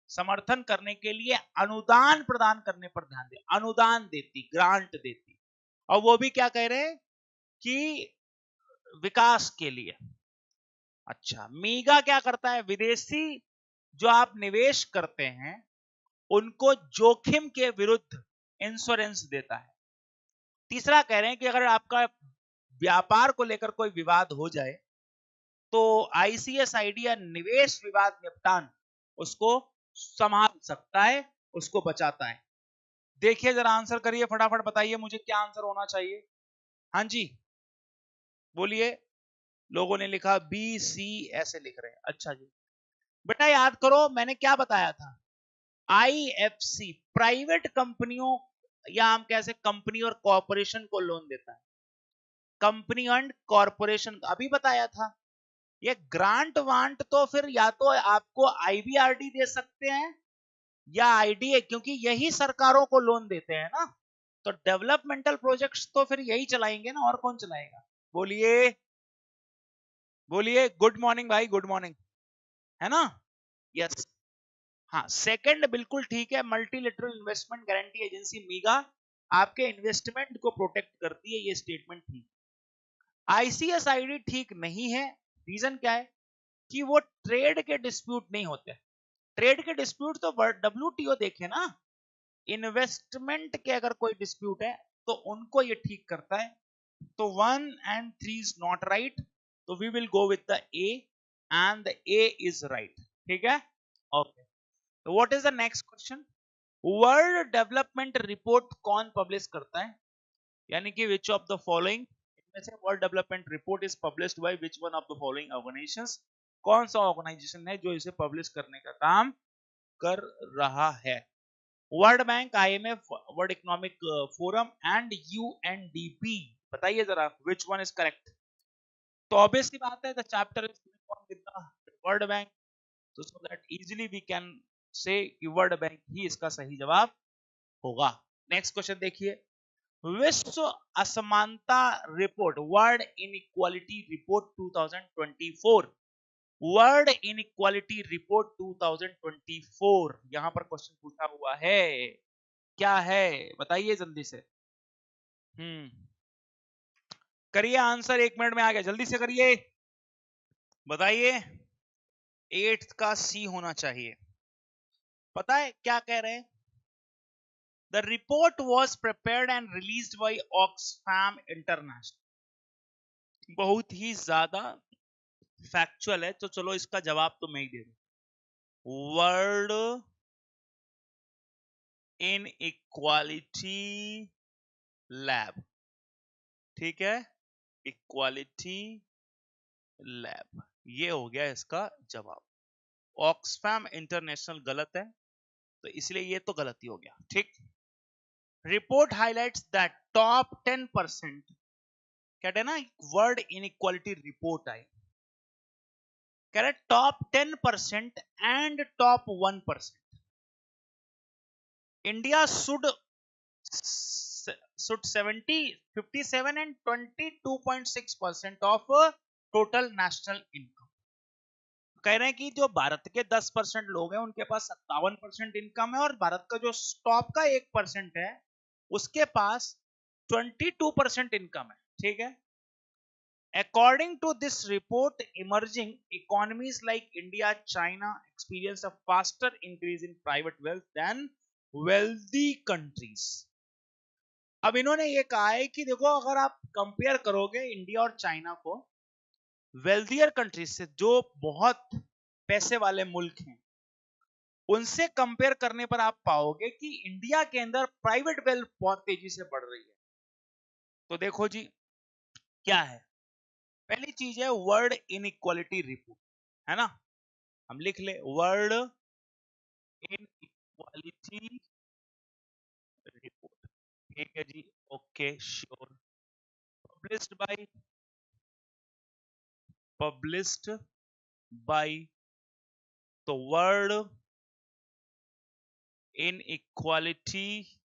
Speaker 1: समर्थन करने के लिए अनुदान प्रदान करने पर ध्यान दे, अनुदान देती, ग्रांट देती, और वो भी क्या कह रहे हैं कि विकास के लिए। अच्छा, मीगा क्या करता है? विदेशी जो आप निवेश करते हैं उनको जोखिम के विरुद्ध इंश्योरेंस देता है। तीसरा कह रहे हैं कि अगर आपका व्यापार को लेकर कोई विवाद हो जाए तो आईसीएसआईडी या निवेश विवाद निपटान उसको संभाल सकता है, उसको बचाता है। देखिए जरा आंसर करिए, फटाफट बताइए मुझे क्या आंसर होना चाहिए। हाँ जी बोलिए, लोगों ने लिखा बी सी ऐसे लिख रहे हैं। अच्छा जी बेटा याद करो मैंने क्या बताया था, आईएफसी प्राइवेट कंपनियों या हम कैसे कंपनी और कॉर्पोरेशन को लोन देता है, कंपनी एंड कॉर्पोरेशन, अभी बताया था। ये ग्रांट वांट तो फिर या तो आपको आईबीआरडी दे सकते हैं या आईडीए, क्योंकि यही सरकारों को लोन देते हैं ना, तो डेवलपमेंटल प्रोजेक्ट्स तो फिर यही चलाएंगे ना, और कौन चलाएगा? बोलिए बोलिए, गुड मॉर्निंग भाई, गुड मॉर्निंग, है ना। यस, हाँ सेकंड बिल्कुल ठीक है, मल्टीलेटरल इन्वेस्टमेंट गारंटी एजेंसी मीगा आपके इन्वेस्टमेंट को प्रोटेक्ट करती है, ये स्टेटमेंट ठीक। आईसीएसआईडी ठीक नहीं है, रीजन क्या है कि वो ट्रेड के डिस्प्यूट नहीं होते, ट्रेड के डिस्प्यूट तो डब्ल्यूटीओ देखे ना, इन्वेस्टमेंट के अगर कोई डिस्प्यूट है तो उनको ये ठीक करता है। तो 1 and 3 इज नॉट राइट, तो we will go with the A and the A is right, ठीक है। ओके, तो what is the next question, world development report कौन पब्लिश करता है, यानी कि विच ऑफ द फॉलोइंग इनमें से world development report is published by which one of the following organisations, कौन सा ऑर्गेनाइजेशन है जो इसे पब्लिश करने का काम कर रहा है? World Bank, IMF, World Economic Forum and UNDP. बताइए जरा विच वन इज करेक्ट। तो ऑब्वियसली बात है the chapter is with the world Bank, तो so that easily we can say कि वर्ल्ड बैंक ही इसका सही जवाब होगा। नेक्स्ट क्वेश्चन देखिए, विश्व असमानता report, world inequality report 2024, world inequality report 2024, यहां पर क्वेश्चन पूछा हुआ है, क्या है बताइए जल्दी से। करिए आंसर, 1 मिनट में आ गया, जल्दी से करिए, बताइए। 8th का सी होना चाहिए। पता है क्या कह रहे हैं? The report was prepared and released by Oxfam international. बहुत ही ज्यादा फैक्चुअल है, तो चलो इसका जवाब तो मैं ही दे दूं। वर्ल्ड इन इक्वालिटी लैब, ठीक है, इक्वालिटी लैब, ये हो गया इसका जवाब। ऑक्सफैम इंटरनेशनल गलत है, तो इसलिए ये तो गलती हो गया, ठीक। रिपोर्ट हाईलाइट्स दैट टॉप 10%, कहते हैं ना वर्ड इनइक्वालिटी रिपोर्ट आई, कह रहे top 10% and top 1%, India should 70 57 and 22.6% of total national income. कह रहे हैं कि जो भारत के 10% लोग हैं उनके पास 57% इनकम है, और भारत का जो टॉप का 1% है उसके पास 22% इनकम है, ठीक है। According to this report, emerging economies like India, China experience a faster increase in private wealth than wealthy countries. अब इन्होंने ये कहा है कि देखो, अगर आप कंपेयर करोगे इंडिया और चाइना को वेल्थियर कंट्रीज से, जो बहुत पैसे वाले मुल्क हैं, उनसे कंपेयर करने पर आप पाओगे कि इंडिया के अंदर प्राइवेट वेल्थ बहुत तेजी से बढ़ रही है। तो देखो जी क्या है, पहली चीज है वर्ल्ड इनइक्वालिटी रिपोर्ट, है ना, हम लिख ले वर्ल्ड इनइक्वालिटी रिपोर्ट, ठीक है जी, ओके श्योर। पब्लिश्ड बाय तो वर्ल्ड इनइक्वालिटी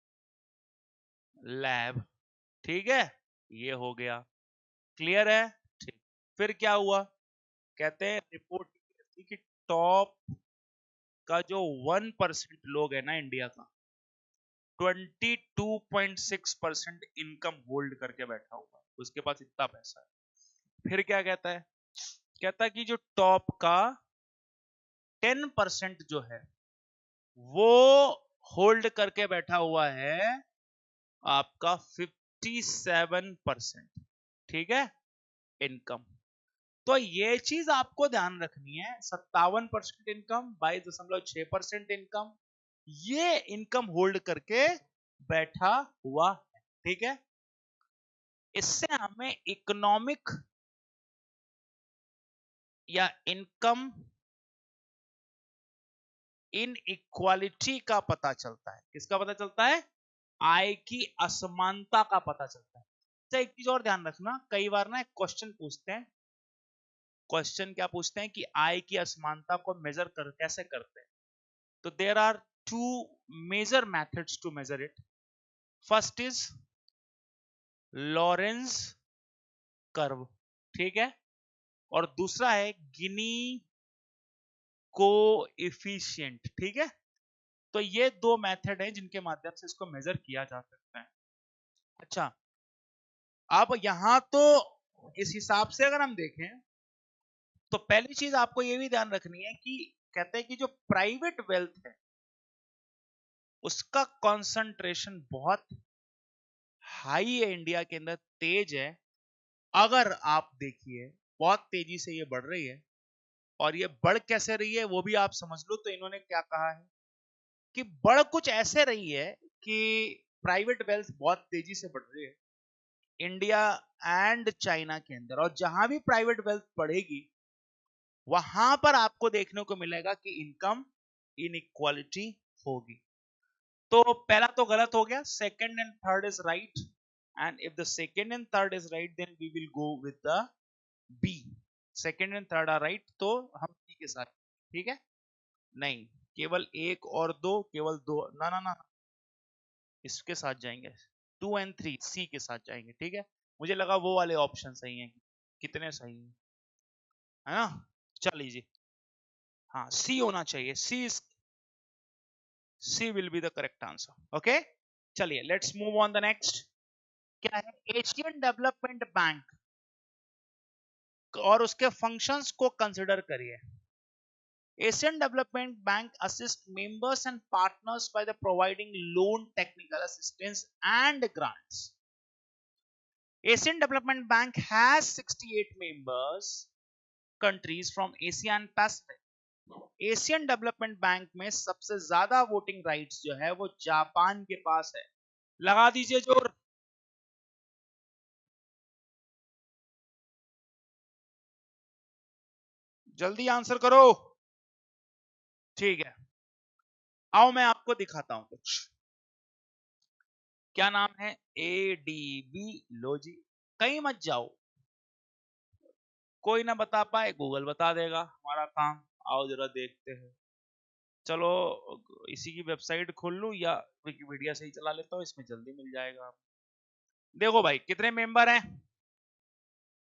Speaker 1: लैब, ठीक है, ये हो गया, क्लियर है, ठीक। फिर क्या हुआ, कहते हैं रिपोर्ट कि टॉप का जो 1% लोग है ना इंडिया का, 22.6% इनकम होल्ड करके बैठा हुआ है, उसके पास इतना पैसा है। फिर क्या कहता है, कहता है कि जो टॉप का 10% जो है वो होल्ड करके बैठा हुआ है आपका 57%, ठीक है, इनकम। तो ये चीज आपको ध्यान रखनी है, 57% इनकम, 22.6% इनकम, ये इनकम होल्ड करके बैठा हुआ है, ठीक है। इससे हमें इकोनॉमिक या इनकम इनइक्वालिटी का पता चलता है। किसका पता चलता है? आय की असमानता का पता चलता है। अच्छा, एक चीज और ध्यान रखना, कई बार ना एक क्वेश्चन पूछते हैं, क्वेश्चन क्या पूछते हैं कि आय की असमानता को मेजर कैसे करते हैं। तो there are two major methods to measure it. First is Lorenz curve, ठीक है, और दूसरा है गिनी कोएफिशिएंट, ठीक है। तो ये दो मेथड हैं जिनके माध्यम से इसको मेजर किया जा सकता है। अच्छा, अब यहां तो इस हिसाब से अगर हम देखें तो पहली चीज आपको ये भी ध्यान रखनी है कि कहते हैं कि जो प्राइवेट वेल्थ है उसका कंसंट्रेशन बहुत हाई है इंडिया के अंदर, तेज है। अगर आप देखिए बहुत तेजी से ये बढ़ रही है, और ये बढ़ कैसे रही है वो भी आप समझ लो। तो इन्होंने क्या कहा है कि बढ़ कुछ ऐसे रही है कि प्राइवेट वेल्थ बहुत तेजी से बढ़ रही है इंडिया एंड चाइना के अंदर, और जहां भी प्राइवेट वेल्थ बढ़ेगी वहां पर आपको देखने को मिलेगा कि इनकम इनइक्वालिटी होगी। तो पहला तो गलत हो गया, second and third is right, and if the second and third is right then we will go with the B. Second and third are right, तो हम बी के साथ, ठीक है। नहीं, केवल एक और दो, केवल दो, ना ना ना, इसके साथ जाएंगे, 2 और 3 सी के साथ जाएंगे, ठीक है। मुझे लगा वो वाले ऑप्शन सही हैं, कितने सही हैं, है ना। चल लीजिए, हाँ सी होना चाहिए, C will be the correct answer, okay. चलिए let's move on the next. क्या है? एशियन डेवलपमेंट बैंक और उसके फंक्शंस को कंसिडर करिए। Asian Development Bank assists members and partners by the providing loan, technical assistance and grants. Asian Development Bank has 68 members countries from Asia and Pacific. Asian development bank में सबसे ज्यादा voting rights जो है वो Japan के पास है। लगा दीजिए जोर। जल्दी आंसर करो। ठीक है, आओ मैं आपको दिखाता हूं कुछ। क्या नाम है? ADB। लो जी, कहीं मत जाओ, कोई ना बता पाए गूगल बता देगा, हमारा काम। आओ जरा देखते हैं। चलो इसी की वेबसाइट खोल लूं या विकिपीडिया से ही चला लेता हूं, इसमें जल्दी मिल जाएगा। देखो भाई कितने मेंबर हैं।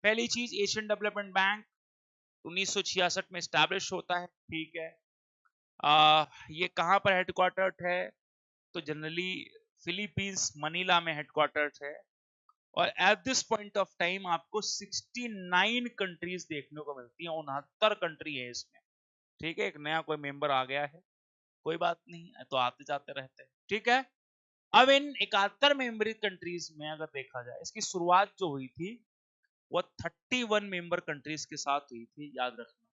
Speaker 1: पहली चीज, एशियन डेवलपमेंट बैंक 1966 में स्टैब्लिश होता है, ठीक है। ये कहां पर हेडक्वार्टर्ड है? तो जनरली फिलीपींस मनीला में हेडक्वार्टर्ड है। और at this point of time आपको 69 कंट्रीज देखने को मिलती है, 69 कंट्री है इसमें, ठीक है। एक नया कोई मेंबर आ गया है, कोई बात नहीं, तो आते जाते रहते हैं, ठीक है। अब इन 71 मेंबर कंट्रीज में अगर देखा जाए, इसकी शुरुआत जो हुई थी वो 31 मेंबर कंट्रीज के साथ हुई थी, याद रखना।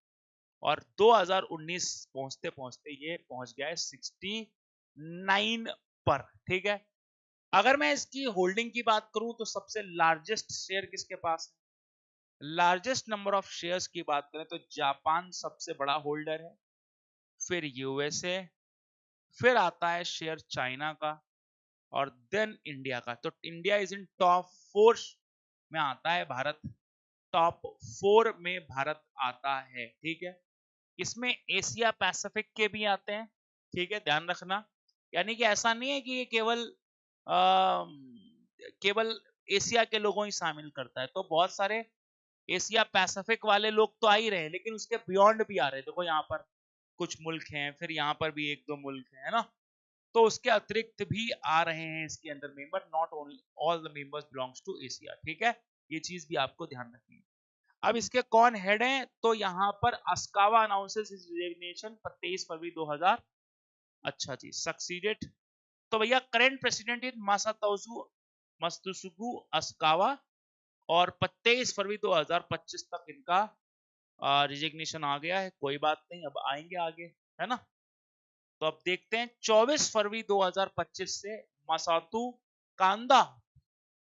Speaker 1: और 2019 पहुंचते पहुंचते ये पहुंच गया है 69 पर, ठीक है। अगर मैं इसकी होल्डिंग की बात करूं तो सबसे लार्जेस्ट शेयर किसके पास है? लार्जेस्ट नंबर ऑफ शेयर्स की बात करें तो जापान सबसे बड़ा होल्डर है, फिर यूएसए, फिर आता है शेयर चाइना का, और देन इंडिया का। तो इंडिया इज इन टॉप 4 में आता है भारत, टॉप 4 में भारत आता है, ठीक है। इसमें एशिया पैसिफिक के भी आते हैं, ठीक है, ध्यान रखना। यानी कि ऐसा नहीं है कि ये केवल एशिया के लोगों ही शामिल करता है, तो बहुत सारे एशिया पैसिफिक वाले लोग तो आ ही रहे हैं, लेकिन उसके बियॉन्ड भी आ रहे हैं। देखो यहाँ पर कुछ मुल्क हैं, फिर यहाँ पर भी 1-2 मुल्क हैं, है ना। तो उसके अतिरिक्त भी आ रहे हैं इसके अंदर member, not only all the members belongs to Asia, ठीक है। ये चीज भी आपको ध्यान रखनी है। अब इसके कौन हेड हैं? तो यहाँ पर अस्कावा अनाउंसेस हिज रेजिग्नेशन 23 फरवरी 2000। अच्छा जी, सक्सीडेड। तो भैया करेंट प्रेसिडेंट इज मासातोजु मत्सुगु अस्कावा, और 23 फरवरी 2025 तक इनका रिजिग्नेशन आ गया है। कोई बात नहीं, अब आएंगे आगे, है ना। तो अब देखते हैं 24 फरवरी 2025 से मसातु कांदा,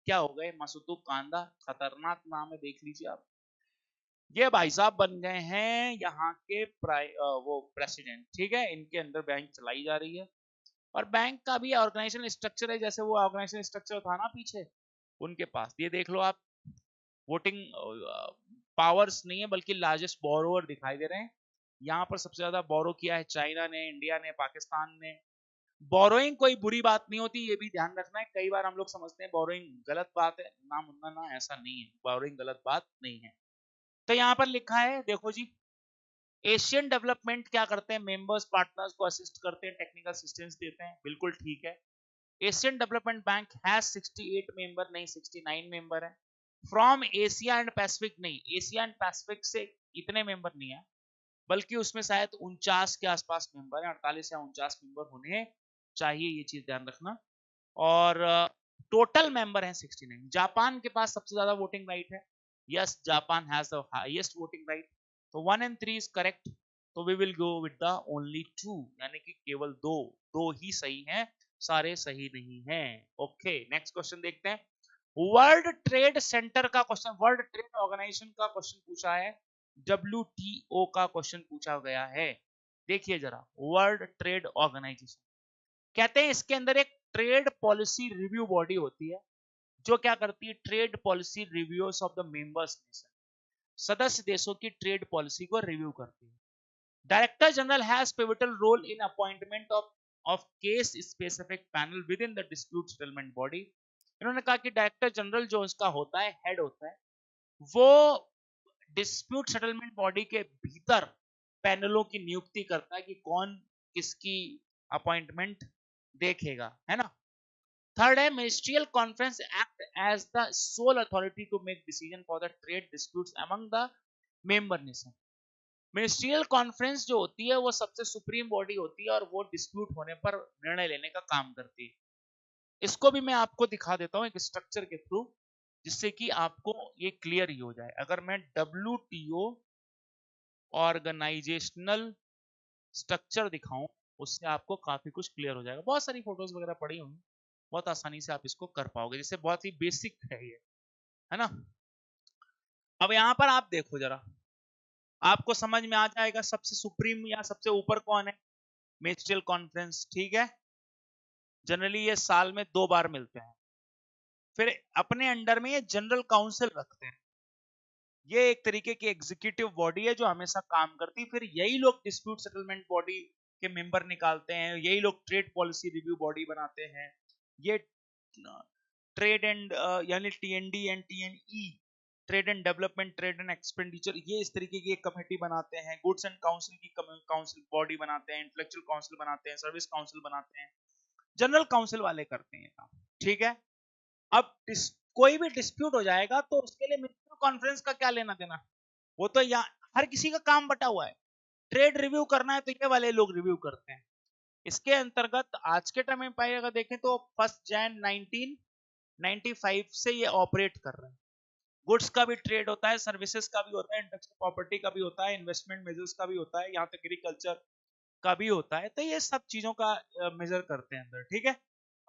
Speaker 1: क्या हो गए मसातु कांदा, खतरनाक नाम है, देख लीजिए आप। ये भाई साहब बन गए हैं यहाँ के वो प्रेसिडेंट, ठीक है। इनके अंदर बैंक चलाई जा रही है, और बैंक का भी ऑर्गेनाइजेशन स्ट्रक्चर है जैसे वो ऑर्गेनाइजेशन स्ट्रक्चर था ना पीछे उनके पास। ये देख लो आप, वोटिंग पावर्स नहीं है बल्कि लार्जेस्ट बोरोवर दिखाई दे रहे हैं। यहाँ पर सबसे ज्यादा बोरो किया है चाइना ने, इंडिया ने, पाकिस्तान ने। बोरोइंग कोई बुरी बात नहीं होती, ये भी ध्यान रखना है। कई बार हम लोग समझते हैं बोरोइंग गलत बात है, ना मुन्ना ना, ऐसा नहीं है, बोरोइंग गलत बात नहीं है। तो यहाँ पर लिखा है, देखो जी, एशियन डेवलपमेंट क्या करते हैं? मेंबर्स पार्टनर्स को असिस्ट करते हैं, टेक्निकल असिस्टेंस देते हैं, बिल्कुल ठीक है। Asian development bank has 68 member, नहीं 69 मेंबर है। फ्रॉम एशिया एंड पैसिफिक, नहीं एशिया एंड पैसिफिक से इतने मेंबर नहीं है, बल्कि उसमें शायद 49 के आसपास मेंबर है, 48 या 49 मेंबर होने चाहिए, ये चीज ध्यान रखना। और टोटल मेंबर है 69। जापान के पास सबसे ज्यादा वोटिंग राइट है, yes, Japan has the highest voting right. तो 1 and 3 इज करेक्ट। तो we will go with the only 2, यानी कि केवल दो ही सही हैं, सारे सही नहीं हैं। ओके, नेक्स्ट क्वेश्चन देखते हैं। वर्ल्ड ट्रेड सेंटर का क्वेश्चन, वर्ल्ड ट्रेड ऑर्गेनाइजेशन का क्वेश्चन पूछा है, WTO का क्वेश्चन पूछा गया है। देखिए जरा, वर्ल्ड ट्रेड ऑर्गेनाइजेशन कहते हैं इसके अंदर एक ट्रेड पॉलिसी रिव्यू बॉडी होती है, जो क्या करती है? Trade policy reviews of the members nation, सदस्य देशों की ट्रेड पॉलिसी को रिव्यू करती है। Director general has pivotal role in appointment of case specific panel within the dispute settlement body. इन्होंने कहा कि डायरेक्टर जनरल जो उसका होता है, हेड होता है, वो डिस्प्यूट सेटलमेंट बॉडी के भीतर पैनलों की नियुक्ति करता है कि कौन किसकी अपॉइंटमेंट देखेगा, है ना। थर्ड है ministerial conference act as the sole authority to make decision for the trade disputes among the member nation. Ministerial conference जो होती है वो सबसे सुप्रीम बॉडी होती है और वो डिस्प्यूट होने पर निर्णय लेने का काम करती है। इसको भी मैं आपको दिखा देता हूं एक स्ट्रक्चर के थ्रू, जिससे कि आपको ये क्लियर ही हो जाए। अगर मैं WTO ऑर्गेनाइजेशनल स्ट्रक्चर दिखाऊं, उससे आपको काफी कुछ क्लियर हो जाएगा। बहुत सारी फोटोज वगैरह पड़ी होंगी, बहुत आसानी से आप इसको कर पाओगे, जैसे बहुत ही बेसिक है ये, है ना। अब यहां पर आप देखो जरा, आपको समझ में आ जाएगा सबसे सुप्रीम या सबसे ऊपर कौन है, मिनिस्ट्रियल कॉन्फ्रेंस, ठीक है। जनरली ये साल में 2 बार मिलते हैं। फिर अपने अंडर में ये जनरल काउंसिल रखते हैं, ये एक तरीके की एग्जीक्यूटिव बॉडी है जो हमेशा काम करती है। फिर यही लोग डिस्प्यूट सेटलमेंट बॉडी के मेंबर निकालते हैं, यही लोग ट्रेड पॉलिसी रिव्यू बॉडी बनाते हैं, ये ट्रेड एंड यानी TND and TNE, trade and development, trade and expenditure, ये इस तरीके की एक कमेटी बनाते हैं। गुड्स एंड काउंसिल की काउंसिल बॉडी बनाते हैं, इंटेलेक्चुअल काउंसिल बनाते हैं, सर्विस काउंसिल बनाते हैं, जनरल काउंसिल वाले करते हैं काम, ठीक है। अब कोई भी डिस्प्यूट हो जाएगा तो उसके लिए मिनिस्टर कॉन्फ्रेंस का क्या लेना देना, वो तो यहाँ हर किसी का काम बटा हुआ है। ट्रेड रिव्यू करना है तो ये वाले लोग रिव्यू करते हैं। इसके अंतर्गत आज के टाइम में पाए अगर देखें तो 1 जनवरी 1995 से ये ऑपरेट कर रहे हैं। गुड्स का भी ट्रेड होता है, सर्विसेज का भी होता है, इंटेलेक्चुअल प्रॉपर्टी का भी होता है, इन्वेस्टमेंट मेजर्स का भी होता है, यहाँ तक एग्रीकल्चर का भी होता है। तो ये सब चीजों का मेजर करते हैं अंदर, ठीक है।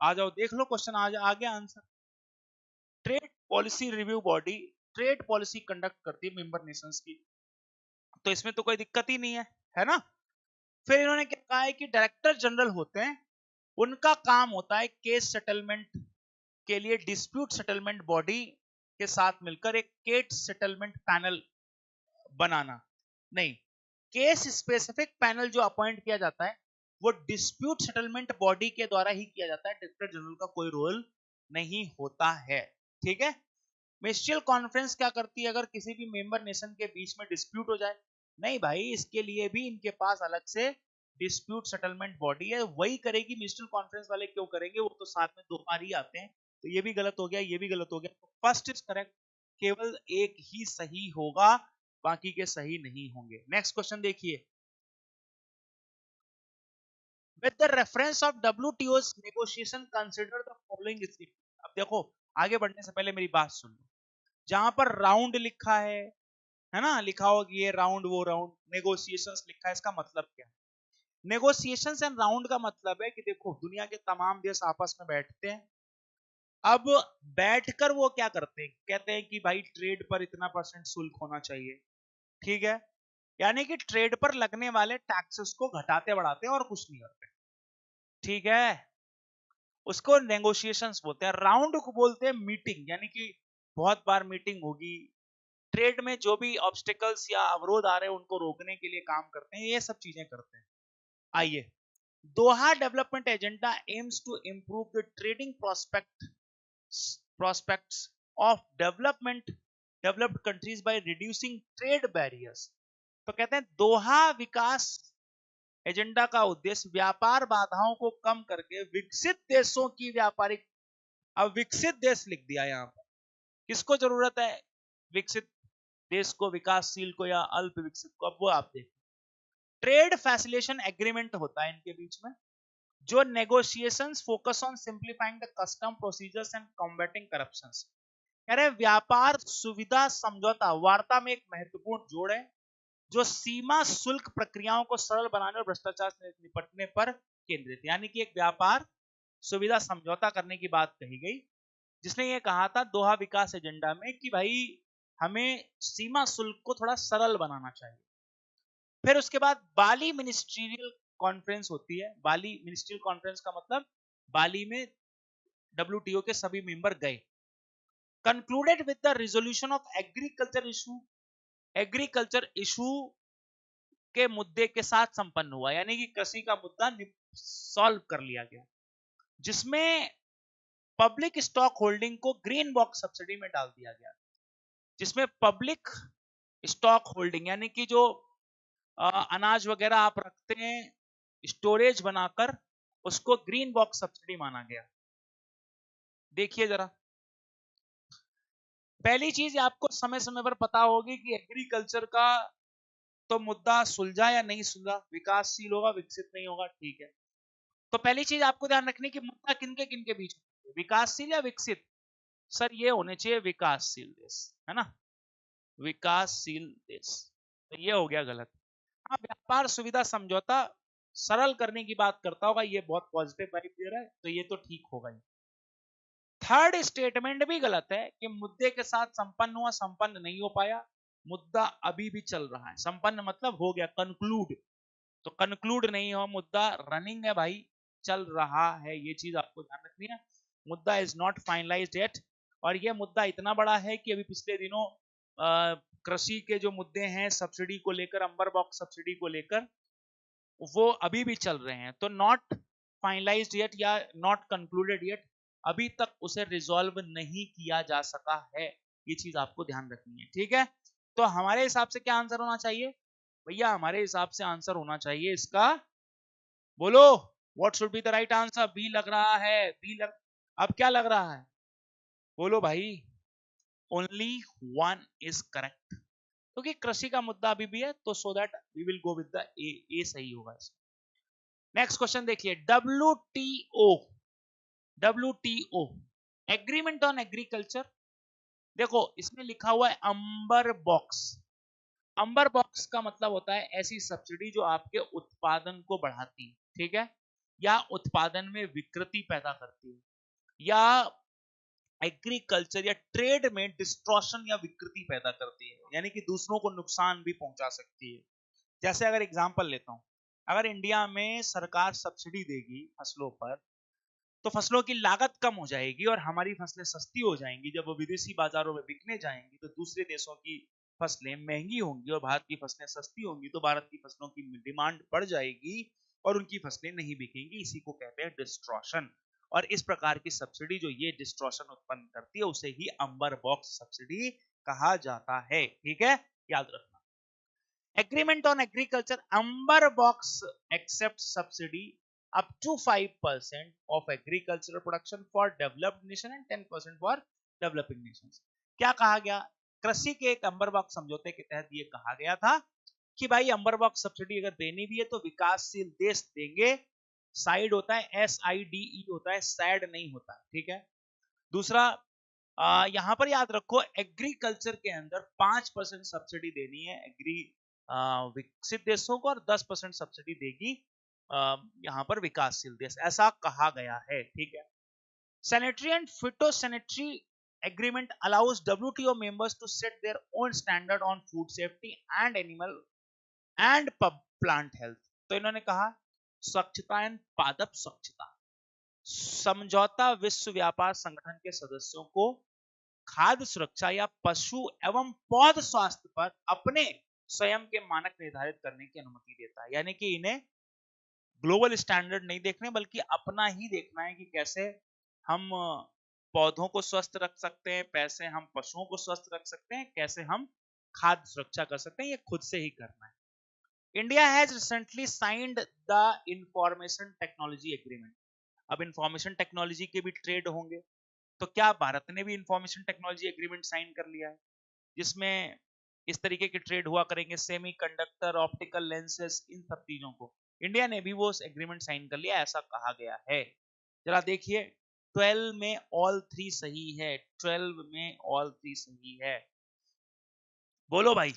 Speaker 1: आ जाओ देख लो क्वेश्चन, आ गया answer. Trade policy review body trade policy conduct करती है मेंबर नेशंस की, तो इसमें तो कोई दिक्कत ही नहीं है ना। फिर इन्होंने क्या कहा है कि डायरेक्टर जनरल होते हैं, उनका काम होता है केस सेटलमेंट के लिए डिस्प्यूट सेटलमेंट बॉडी के साथ मिलकर एक केस सेटलमेंट पैनल बनाना। नहीं, केस स्पेसिफिक पैनल जो अपॉइंट किया जाता है वो डिस्प्यूट सेटलमेंट बॉडी के द्वारा ही किया जाता है, डायरेक्टर जनरल का कोई रोल नहीं होता है, ठीक है। मिनिस्ट्रियल कॉन्फ्रेंस क्या करती है, अगर किसी भी मेंबर नेशन के बीच में डिस्प्यूट हो जाए, नहीं भाई, इसके लिए भी इनके पास अलग से डिस्प्यूट सेटलमेंट बॉडी है, वही करेगी। मिनिस्ट्रियल कॉन्फ्रेंस वाले क्यों करेंगे, वो तो साथ में 2 बार ही आते हैं। तो ये भी गलत हो गया, ये भी गलत हो गया, तो फर्स्ट इज करेक्ट, केवल एक ही सही होगा, बाकी के सही नहीं होंगे। नेक्स्ट क्वेश्चन देखिए, with the reference of WTO's negotiation consider the following statement। अब देखो, आगे बढ़ने से पहले मेरी बात सुन लो। जहां पर राउंड लिखा है ना, लिखा हो कि ये राउंड वो राउंड, नेगोशिएशंस लिखा है, इसका मतलब क्या है। नेगोशिएशंस एंड राउंड का मतलब है कि देखो, दुनिया के तमाम देश आपस में बैठते हैं। अब बैठकर वो क्या करते हैं, कहते हैं कि भाई ट्रेड पर इतना % शुल्क होना चाहिए, ठीक है। यानी कि ट्रेड पर लगने वाले टैक्सेस को घटाते बढ़ाते हैं और कुछ नहीं करते, ठीक है। उसको नेगोशिएशंस बोलते हैं। राउंड को बोलते हैं मीटिंग, यानी कि बहुत बार मीटिंग होगी, ट्रेड में जो भी ऑब्स्टिकल्स या अवरोध आ रहे हैं उनको रोकने के लिए काम करते हैं, ये सब चीजें करते हैं। आइए, Doha development agenda aims to improve the trading prospects of developed countries by reducing trade barriers। तो कहते हैं दोहा विकास एजेंडा का उद्देश्य व्यापार बाधाओं को कम करके विकसित देशों की व्यापारिक, अब विकसित देश लिख दिया यहाँ पर, किसको जरूरत है विकसित देश को, विकासशील को या अल्प विकसित को, अब वो आप देखो। ट्रेड फैसिलिटेशन एग्रीमेंट होता है इनके बीच में, जो negotiations focus on simplifying the custom procedures and combating corruptions. कह रहे व्यापार सुविधा समझौता वार्ता में एक महत्वपूर्ण जोड़ है जो सीमा शुल्क प्रक्रियाओं को सरल बनाने और भ्रष्टाचार से निपटने पर केंद्रित, यानी कि एक व्यापार सुविधा समझौता करने की बात कही गई, जिसने ये कहा था दोहा विकास एजेंडा में कि भाई हमें सीमा शुल्क को थोड़ा सरल बनाना चाहिए। फिर उसके बाद बाली मिनिस्ट्रियल कॉन्फ्रेंस होती है। बाली मिनिस्ट्रियल कॉन्फ्रेंस का मतलब बाली में WTO के सभी मेंबर गए। Concluded with the resolution of agriculture issue के मुद्दे के साथ संपन्न हुआ, यानी कि कृषि का मुद्दा सॉल्व कर लिया गया, जिसमें पब्लिक स्टॉक होल्डिंग को ग्रीन बॉक्स सब्सिडी में डाल दिया गया, जिसमें पब्लिक स्टॉक होल्डिंग यानी कि जो अनाज वगैरह आप रखते हैं स्टोरेज बनाकर, उसको ग्रीन बॉक्स सब्सिडी माना गया। देखिए जरा, पहली चीज आपको समय समय पर पता होगी कि एग्रीकल्चर का तो मुद्दा सुलझा या नहीं सुलझा, विकासशील होगा विकसित नहीं होगा, ठीक है। तो पहली चीज आपको ध्यान रखनी कि मुद्दा किनके किनके बीच में, विकासशील या विकसित। सर ये होने चाहिए विकासशील देश, है ना, विकासशील देश। तो ये हो गया गलत। हाँ, व्यापार सुविधा समझौता सरल करने की बात करता होगा, ये बहुत पॉजिटिव वाइब दे रहा है, तो ये तो ठीक होगा ही। थर्ड स्टेटमेंट भी गलत है कि मुद्दे के साथ संपन्न हुआ, संपन्न नहीं हो पाया, मुद्दा अभी भी चल रहा है। संपन्न मतलब हो गया, कंक्लूड, तो कंक्लूड नहीं हो, मुद्दा रनिंग है भाई, चल रहा है, ये चीज आपको ध्यान रखनी है। मुद्दा इज नॉट फाइनलाइज्ड येट, और ये मुद्दा इतना बड़ा है कि अभी पिछले दिनों कृषि के जो मुद्दे हैं सब्सिडी को लेकर, अंबर बॉक्स सब्सिडी को लेकर, वो अभी भी चल रहे हैं। तो नॉट फाइनलाइज्ड येट या नॉट कंक्लूडेड येट, अभी तक उसे रिजॉल्व नहीं किया जा सका है, ये चीज आपको ध्यान रखनी है, ठीक है। तो हमारे हिसाब से क्या आंसर होना चाहिए भैया, हमारे हिसाब से आंसर होना चाहिए इसका, बोलो, what should be the right answer, B लग रहा है, बी लग, अब क्या लग रहा है, बोलो भाई, ओनली वन इज करेक्ट, क्योंकि कृषि का मुद्दा अभी भी है, तो so that we will go with the A सही होगा इसमें। नेक्स्ट क्वेश्चन देखिए, WTO, WTO agreement on agriculture, देखो इसमें लिखा हुआ है अंबर बॉक्स। अंबर बॉक्स का मतलब होता है ऐसी सब्सिडी जो आपके उत्पादन को बढ़ाती है, ठीक है, या उत्पादन में विकृति पैदा करती है, या एग्रीकल्चर या ट्रेड में डिस्ट्रॉशन या विकृति पैदा करती है, यानी कि दूसरों को नुकसान भी पहुंचा सकती है। जैसे अगर एग्जांपल लेता हूं, अगर इंडिया में सरकार सब्सिडी देगी फसलों पर, तो फसलों की लागत कम हो जाएगी और हमारी फसलें सस्ती हो जाएंगी। जब वो विदेशी बाजारों में बिकने जाएंगी तो दूसरे देशों की फसलें महंगी होंगी और भारत की फसलें सस्ती होंगी, तो भारत की फसलों की डिमांड बढ़ जाएगी और उनकी फसलें नहीं बिकेंगी। इसी को कहते हैं डिस्ट्रॉशन। और इस प्रकार की सब्सिडी जो ये डिस्ट्रॉशन उत्पन्न करती है उसे ही अंबर बॉक्स सब्सिडी कहा जाता है, ठीक है, याद रखना। Agreement on agriculture, Amber Box accepts subsidy up to 5% of agricultural production for developed nation and 10% for developing nations। क्या कहा गया, कृषि के एक अंबर बॉक्स समझौते के तहत ये कहा गया था कि भाई अंबर बॉक्स सब्सिडी अगर देनी भी है तो विकासशील देश देंगे। साइड होता है SIDE होता है, सैड नहीं होता, ठीक है। दूसरा, यहां पर याद रखो एग्रीकल्चर के अंदर 5% सब्सिडी देनी है एग्री विकसित देशों को, और 10% सब्सिडी देगी यहां पर विकासशील देश, ऐसा कहा गया है, ठीक है। Sanitary and phytosanitary agreement allows WTO members to set their own standard on food safety and animal and plant health. तो इन्होंने कहा स्वच्छता एंड पादप स्वच्छता समझौता विश्व व्यापार संगठन के सदस्यों को खाद्य सुरक्षा या पशु एवं पौध स्वास्थ्य पर अपने स्वयं के मानक निर्धारित करने की अनुमति देता है। यानी कि इन्हें ग्लोबल स्टैंडर्ड नहीं देखने बल्कि अपना ही देखना है कि कैसे हम पौधों को स्वस्थ रख सकते हैं, कैसे हम पशुओं को स्वस्थ रख सकते हैं, कैसे हम खाद्य सुरक्षा कर सकते हैं, ये खुद से ही करना है। India has recently signed the information technology agreement. अब इंफॉर्मेशन टेक्नोलॉजी के भी ट्रेड होंगे, तो क्या भारत ने भी इंफॉर्मेशन टेक्नोलॉजी एग्रीमेंट साइन कर लिया है जिसमें इस तरीके के ट्रेड हुआ करेंगे, सेमी कंडक्टर, ऑप्टिकल लेंसेस, इन सब चीजों को इंडिया ने भी वो एग्रीमेंट साइन कर लिया, ऐसा कहा गया है। जरा देखिए 12 में ऑल 3 सही है, 12 में ऑल 3 सही है, बोलो भाई।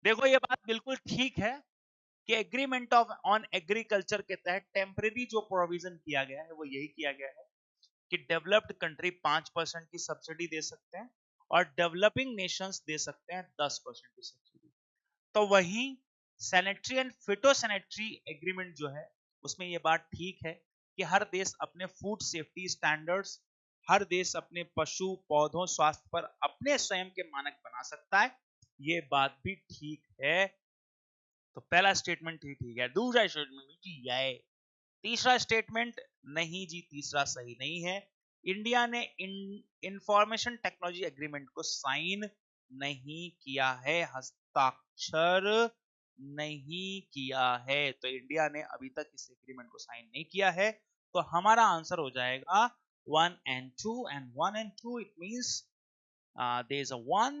Speaker 1: देखो ये बात बिल्कुल ठीक है कि एग्रीमेंट ऑफ ऑन एग्रीकल्चर के तहत टेम्परेरी जो प्रोविजन किया गया है वो यही किया गया है कि डेवलप्ड कंट्री 5% की सब्सिडी दे सकते हैं और डेवलपिंग नेशंस दे सकते हैं 10% की सब्सिडी। तो वहीं सैनिटरी एंड फिटोसैनिटरी एग्रीमेंट जो है उसमें ये बात ठीक है कि हर देश अपने फूड सेफ्टी स्टैंडर्ड्स, हर देश अपने पशु पौधों स्वास्थ्य पर अपने स्वयं के मानक बना सकता है, ये बात भी ठीक है। तो पहला स्टेटमेंट ही ठीक है, दूसरा स्टेटमेंट भी ठीक है, तीसरा स्टेटमेंट नहीं जी, तीसरा सही नहीं है। इंडिया ने इंफॉर्मेशन टेक्नोलॉजी एग्रीमेंट को साइन नहीं किया है, हस्ताक्षर नहीं किया है, तो इंडिया ने अभी तक इस एग्रीमेंट को साइन नहीं किया है। तो हमारा आंसर हो जाएगा 1 and 2, and 1 and 2 it means there is a 1,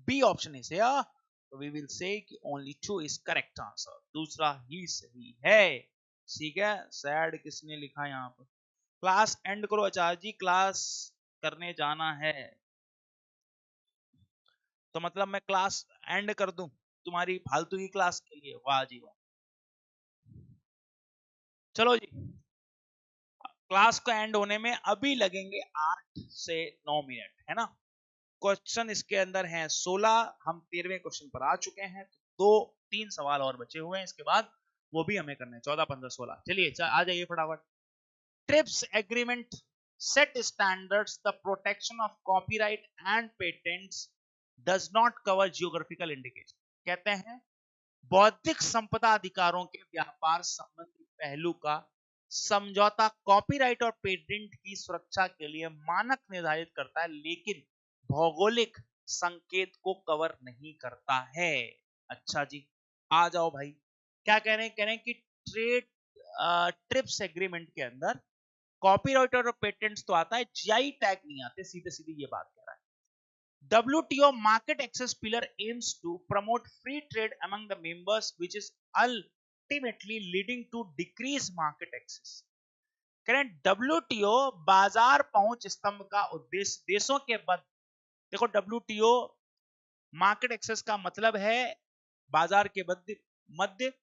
Speaker 1: B option is here, so we will say कि only 2 is correct answer, दूसरा ही सही है। ठीक है, सैड किसने लिखा यहाँ पर? क्लास एंड करो आचार्य जी, क्लास करने जाना है। तो मतलब मैं क्लास एंड कर दूं तुम्हारी फालतू की क्लास के लिए? वाह जी वाह। चलो जी, क्लास को एंड होने में अभी लगेंगे 8 से 9 मिनट, है ना। क्वेश्चन इसके अंदर हैं 16, हम 13वें क्वेश्चन पर आ चुके हैं, तो 3 सवाल और बचे हुए हैं, इसके बाद वो भी हमें करने हैं, 14, 15, 16। चलिए आ जाइए फटाफट। Trips agreement set standards the protection of copyright and patents does not cover geographical indication। कहते हैं बौद्धिक संपदा अधिकारों के व्यापार संबंधी पहलू का समझौता कॉपीराइट और पेटेंट की सुरक्षा के लिए मानक निर्धारित करता है, लेकिन भौगोलिक संकेत को कवर नहीं करता है। अच्छा जी, आ जाओ भाई, क्या कह रहे हैं? कह रहे हैं कि ट्रिप्स एग्रीमेंट के अंदर कॉपीराइट और पेटेंट्स तो आता है, जीआई टैग नहीं आते, सीधे सीधे ये बात कह रहा है। WTO market access pillar aims to promote free trade among the members, which is ultimately leading to decreased market access। करें WTO बाजार पहुंच स्तंभ का उद्देश्य देशों के मध्य, देखो WTO मार्केट एक्सेस का मतलब है बाजार के मध्य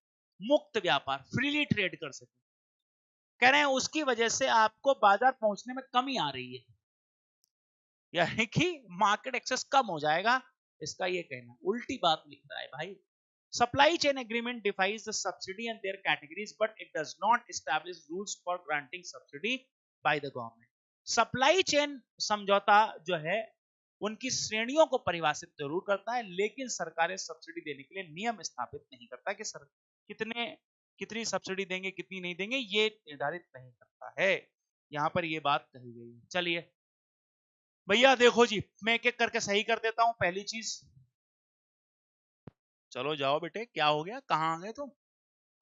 Speaker 1: मुक्त व्यापार, फ्रीली ट्रेड कर सके। कह रहे हैं उसकी वजह से आपको बाजार पहुंचने में कमी आ रही है, यानी कि मार्केट एक्सेस कम हो जाएगा, इसका ये कहना। उल्टी बात लिख रहा है भाई। Supply chain agreement defines the subsidy and their categories, but it does not establish rules for granting subsidy by the government. Supply chain समझौता जो है उनकी श्रेणियों को परिभाषित जरूर करता है, लेकिन सरकारें सब्सिडी देने के लिए नियम स्थापित नहीं करता कि सर कितनी सब्सिडी देंगे कितनी नहीं देंगे, ये निर्धारित नहीं करता है। यहां पर ये बात कही गई है। चलिए भैया देखो जी, मैं एक एक करके सही कर देता हूं। पहली चीज, चलो जाओ बेटे, क्या हो गया, कहां आ गए तुम?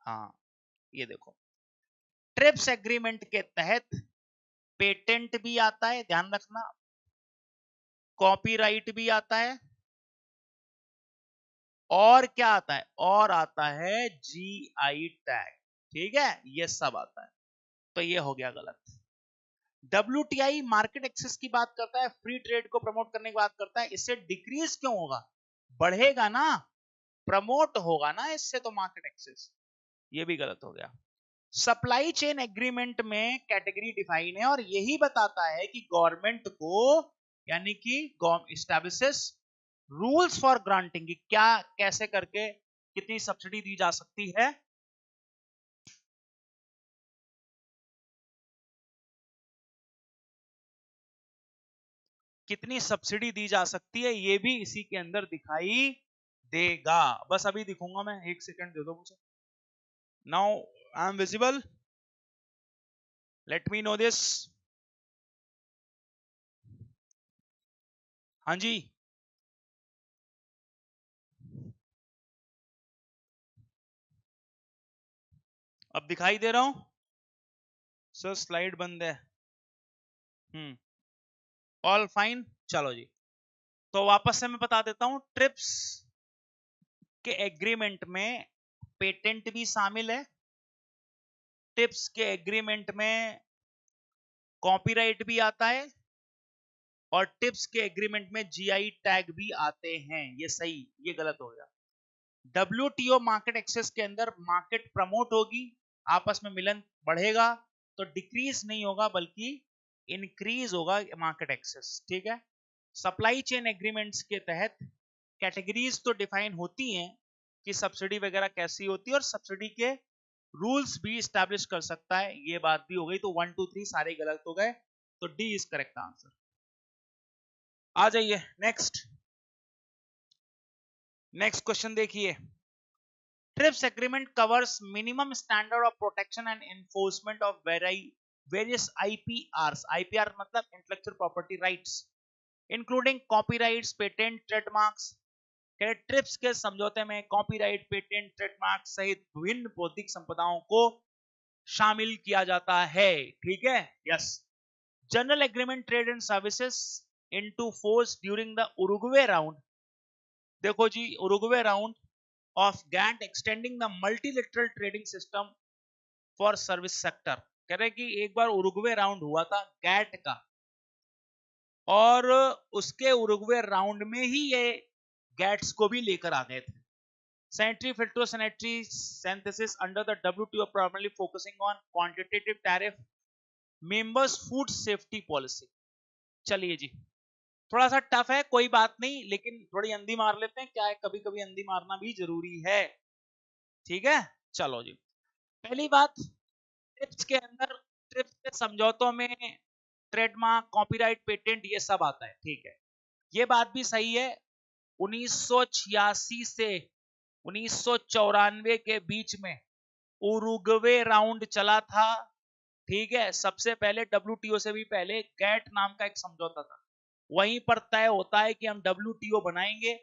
Speaker 1: हाँ, ये देखो, ट्रिप्स एग्रीमेंट के तहत पेटेंट भी आता है, ध्यान रखना, कॉपीराइट भी आता है, और क्या आता है? और आता है जीआई टैग। ठीक है, ये सब आता है, तो ये हो गया गलत। WTI मार्केट एक्सेस की बात करता है, फ्री ट्रेड को प्रमोट करने की बात करता है, इससे डिक्रीज क्यों होगा? बढ़ेगा ना, प्रमोट होगा ना इससे, तो मार्केट एक्सेस, ये भी गलत हो गया। सप्लाई चेन एग्रीमेंट में कैटेगरी डिफाइन है, और यही बताता है कि गवर्नमेंट को, यानी कि एस्टैब्लिशेस रूल्स फॉर ग्रांटिंग, की क्या कैसे करके कितनी सब्सिडी दी जा सकती है। कितनी सब्सिडी दी जा सकती है, ये भी इसी के अंदर दिखाई देगा। बस अभी दिखूंगा मैं, एक सेकंड दे दो मुझे। Now I am visible, let me know this. हाँ जी, अब दिखाई दे रहा हूं सर, स्लाइड बंद है। ऑल फाइन, चलो जी, तो वापस से मैं बता देता हूं। ट्रिप्स के एग्रीमेंट में पेटेंट भी शामिल है, ट्रिप्स के एग्रीमेंट में कॉपीराइट भी आता है, और ट्रिप्स के एग्रीमेंट में जीआई टैग भी आते हैं। ये सही, ये गलत हो गया। WTO मार्केट एक्सेस के अंदर मार्केट प्रमोट होगी, आपस में मिलन बढ़ेगा, तो डिक्रीज नहीं होगा बल्कि इंक्रीज होगा मार्केट एक्सेस। ठीक है, सप्लाई चेन एग्रीमेंट्स के तहत कैटेगरीज तो डिफाइन होती हैं कि सब्सिडी वगैरह कैसी होती है, और सब्सिडी के रूल्स भी स्टैब्लिश कर सकता है, ये बात भी हो गई। तो 1 2 3 सारे गलत हो गए, तो डी इज करेक्ट आंसर। आ जाइए नेक्स्ट क्वेश्चन देखिए। TRIPS agreement covers minimum standard of protection and enforcement of various IPR. IPR मतलब intellectual property rights, including copyrights, patent, trademarks. TRIPS के समझौते में कॉपीराइट, पेटेंट, ट्रेडमार्क सहित विभिन्न बौद्धिक संपदाओं को शामिल किया जाता है। ठीक है, yes. General agreement trade and services into force during the Uruguay round. देखो जी, Uruguay round of GATT extending the multilateral trading system for service sector. कह रहे कि एक बार उरुग्वे राउंड हुआ था गैट का, और उसके उरुग्वे राउंड में ही ये गैट्स को भी लेकर आ गए थे। Sanitary phytosanitary synthesis under the WTO primarily focusing on quantitative tariff members food safety policy। चलिए जी, थोड़ा सा टफ है, कोई बात नहीं, लेकिन थोड़ी अंधी मार लेते हैं, क्या है, कभी कभी अंधी मारना भी जरूरी है। ठीक है, चलो जी। पहली बात, ट्रिप्स के अंदर, ट्रिप्स के समझौतों में ट्रेडमार्क, कॉपीराइट, पेटेंट ये सब आता है। ठीक है, ये बात भी सही है। 1986 से 1994 के बीच में उरुग्वे राउंड चला था। ठीक है, सबसे पहले WTO से भी पहले गैट नाम का एक समझौता था, वहीं पर तय होता है कि हम WTO बनाएंगे,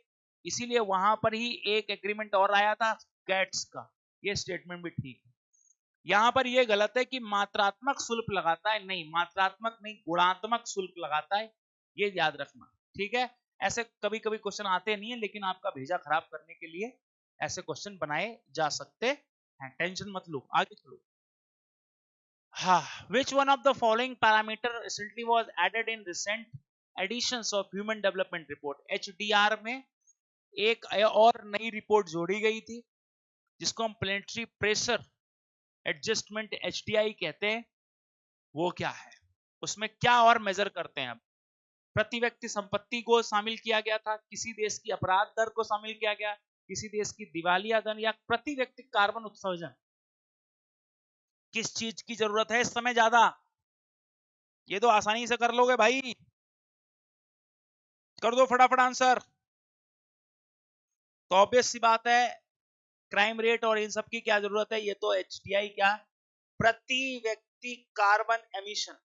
Speaker 1: इसीलिए वहां पर ही एक एग्रीमेंट और आया था गैट्स का। ये स्टेटमेंट भी ठीक है। यहां पर यह गलत है कि मात्रात्मक शुल्क लगाता है, नहीं, मात्रात्मक नहीं, गुणात्मक शुल्क लगाता है, ये याद रखना। ठीक है, ऐसे कभी कभी क्वेश्चन आते नहीं है, लेकिन आपका भेजा खराब करने के लिए ऐसे क्वेश्चन बनाए जा सकते हैं, टेंशन मत लो, आगे चलो। हाँ, which one of the following parameter recently was added in recent editions of Human Development Report? HDR में एक और नई रिपोर्ट जोड़ी गई थी, जिसको हम प्लेनेटरी प्रेशर एडजस्टमेंट HDI कहते हैं। वो क्या है, उसमें क्या और मेजर करते हैं? अब प्रति व्यक्ति संपत्ति को शामिल किया गया था, किसी देश की अपराध दर को शामिल किया गया, किसी देश की दिवालिया दर, या प्रति व्यक्ति कार्बन उत्सर्जन। किस चीज की जरूरत है इस समय ज्यादा? ये तो आसानी से कर लोगे भाई, कर दो फटाफट आंसर। तो ऑब्वियस सी बात है, क्राइम रेट और इन सब की क्या जरूरत है? ये तो HDI क्या, प्रति व्यक्ति carbon emission.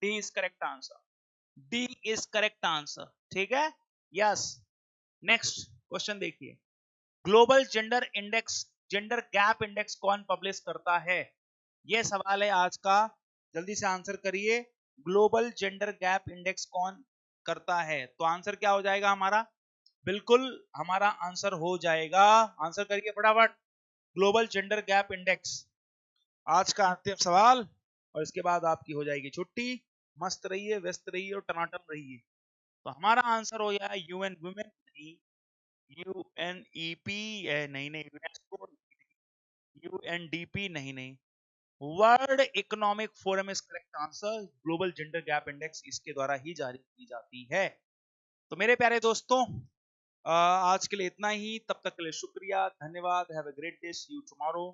Speaker 1: D is correct answer, D is correct answer. ठीक है, यस। नेक्स्ट क्वेश्चन देखिए, global gender index, gender gap index कौन पब्लिश करता है? यह सवाल है आज का, जल्दी से आंसर करिए। ग्लोबल जेंडर गैप इंडेक्स कौन करता है? तो आंसर क्या हो जाएगा हमारा? बिल्कुल हमारा आंसर हो जाएगा, आंसर करिए फटाफट, ग्लोबल जेंडर गैप इंडेक्स। आज का अंतिम सवाल, और इसके बाद आपकी हो जाएगी छुट्टी। मस्त रहिए, व्यस्त रहिए और टनाटन रहिए। तो हमारा आंसर हो जाएगा UN वुमेन, UNEP, नहीं नहीं, यूनेस्को, UNDP, नहीं नहीं, world Economic forum is correct answer. Global gender gap index इसके द्वारा ही जारी की जाती है। तो मेरे प्यारे दोस्तों, आज के लिए इतना ही, तब तक के लिए शुक्रिया, धन्यवाद। Have a great day, see you tomorrow.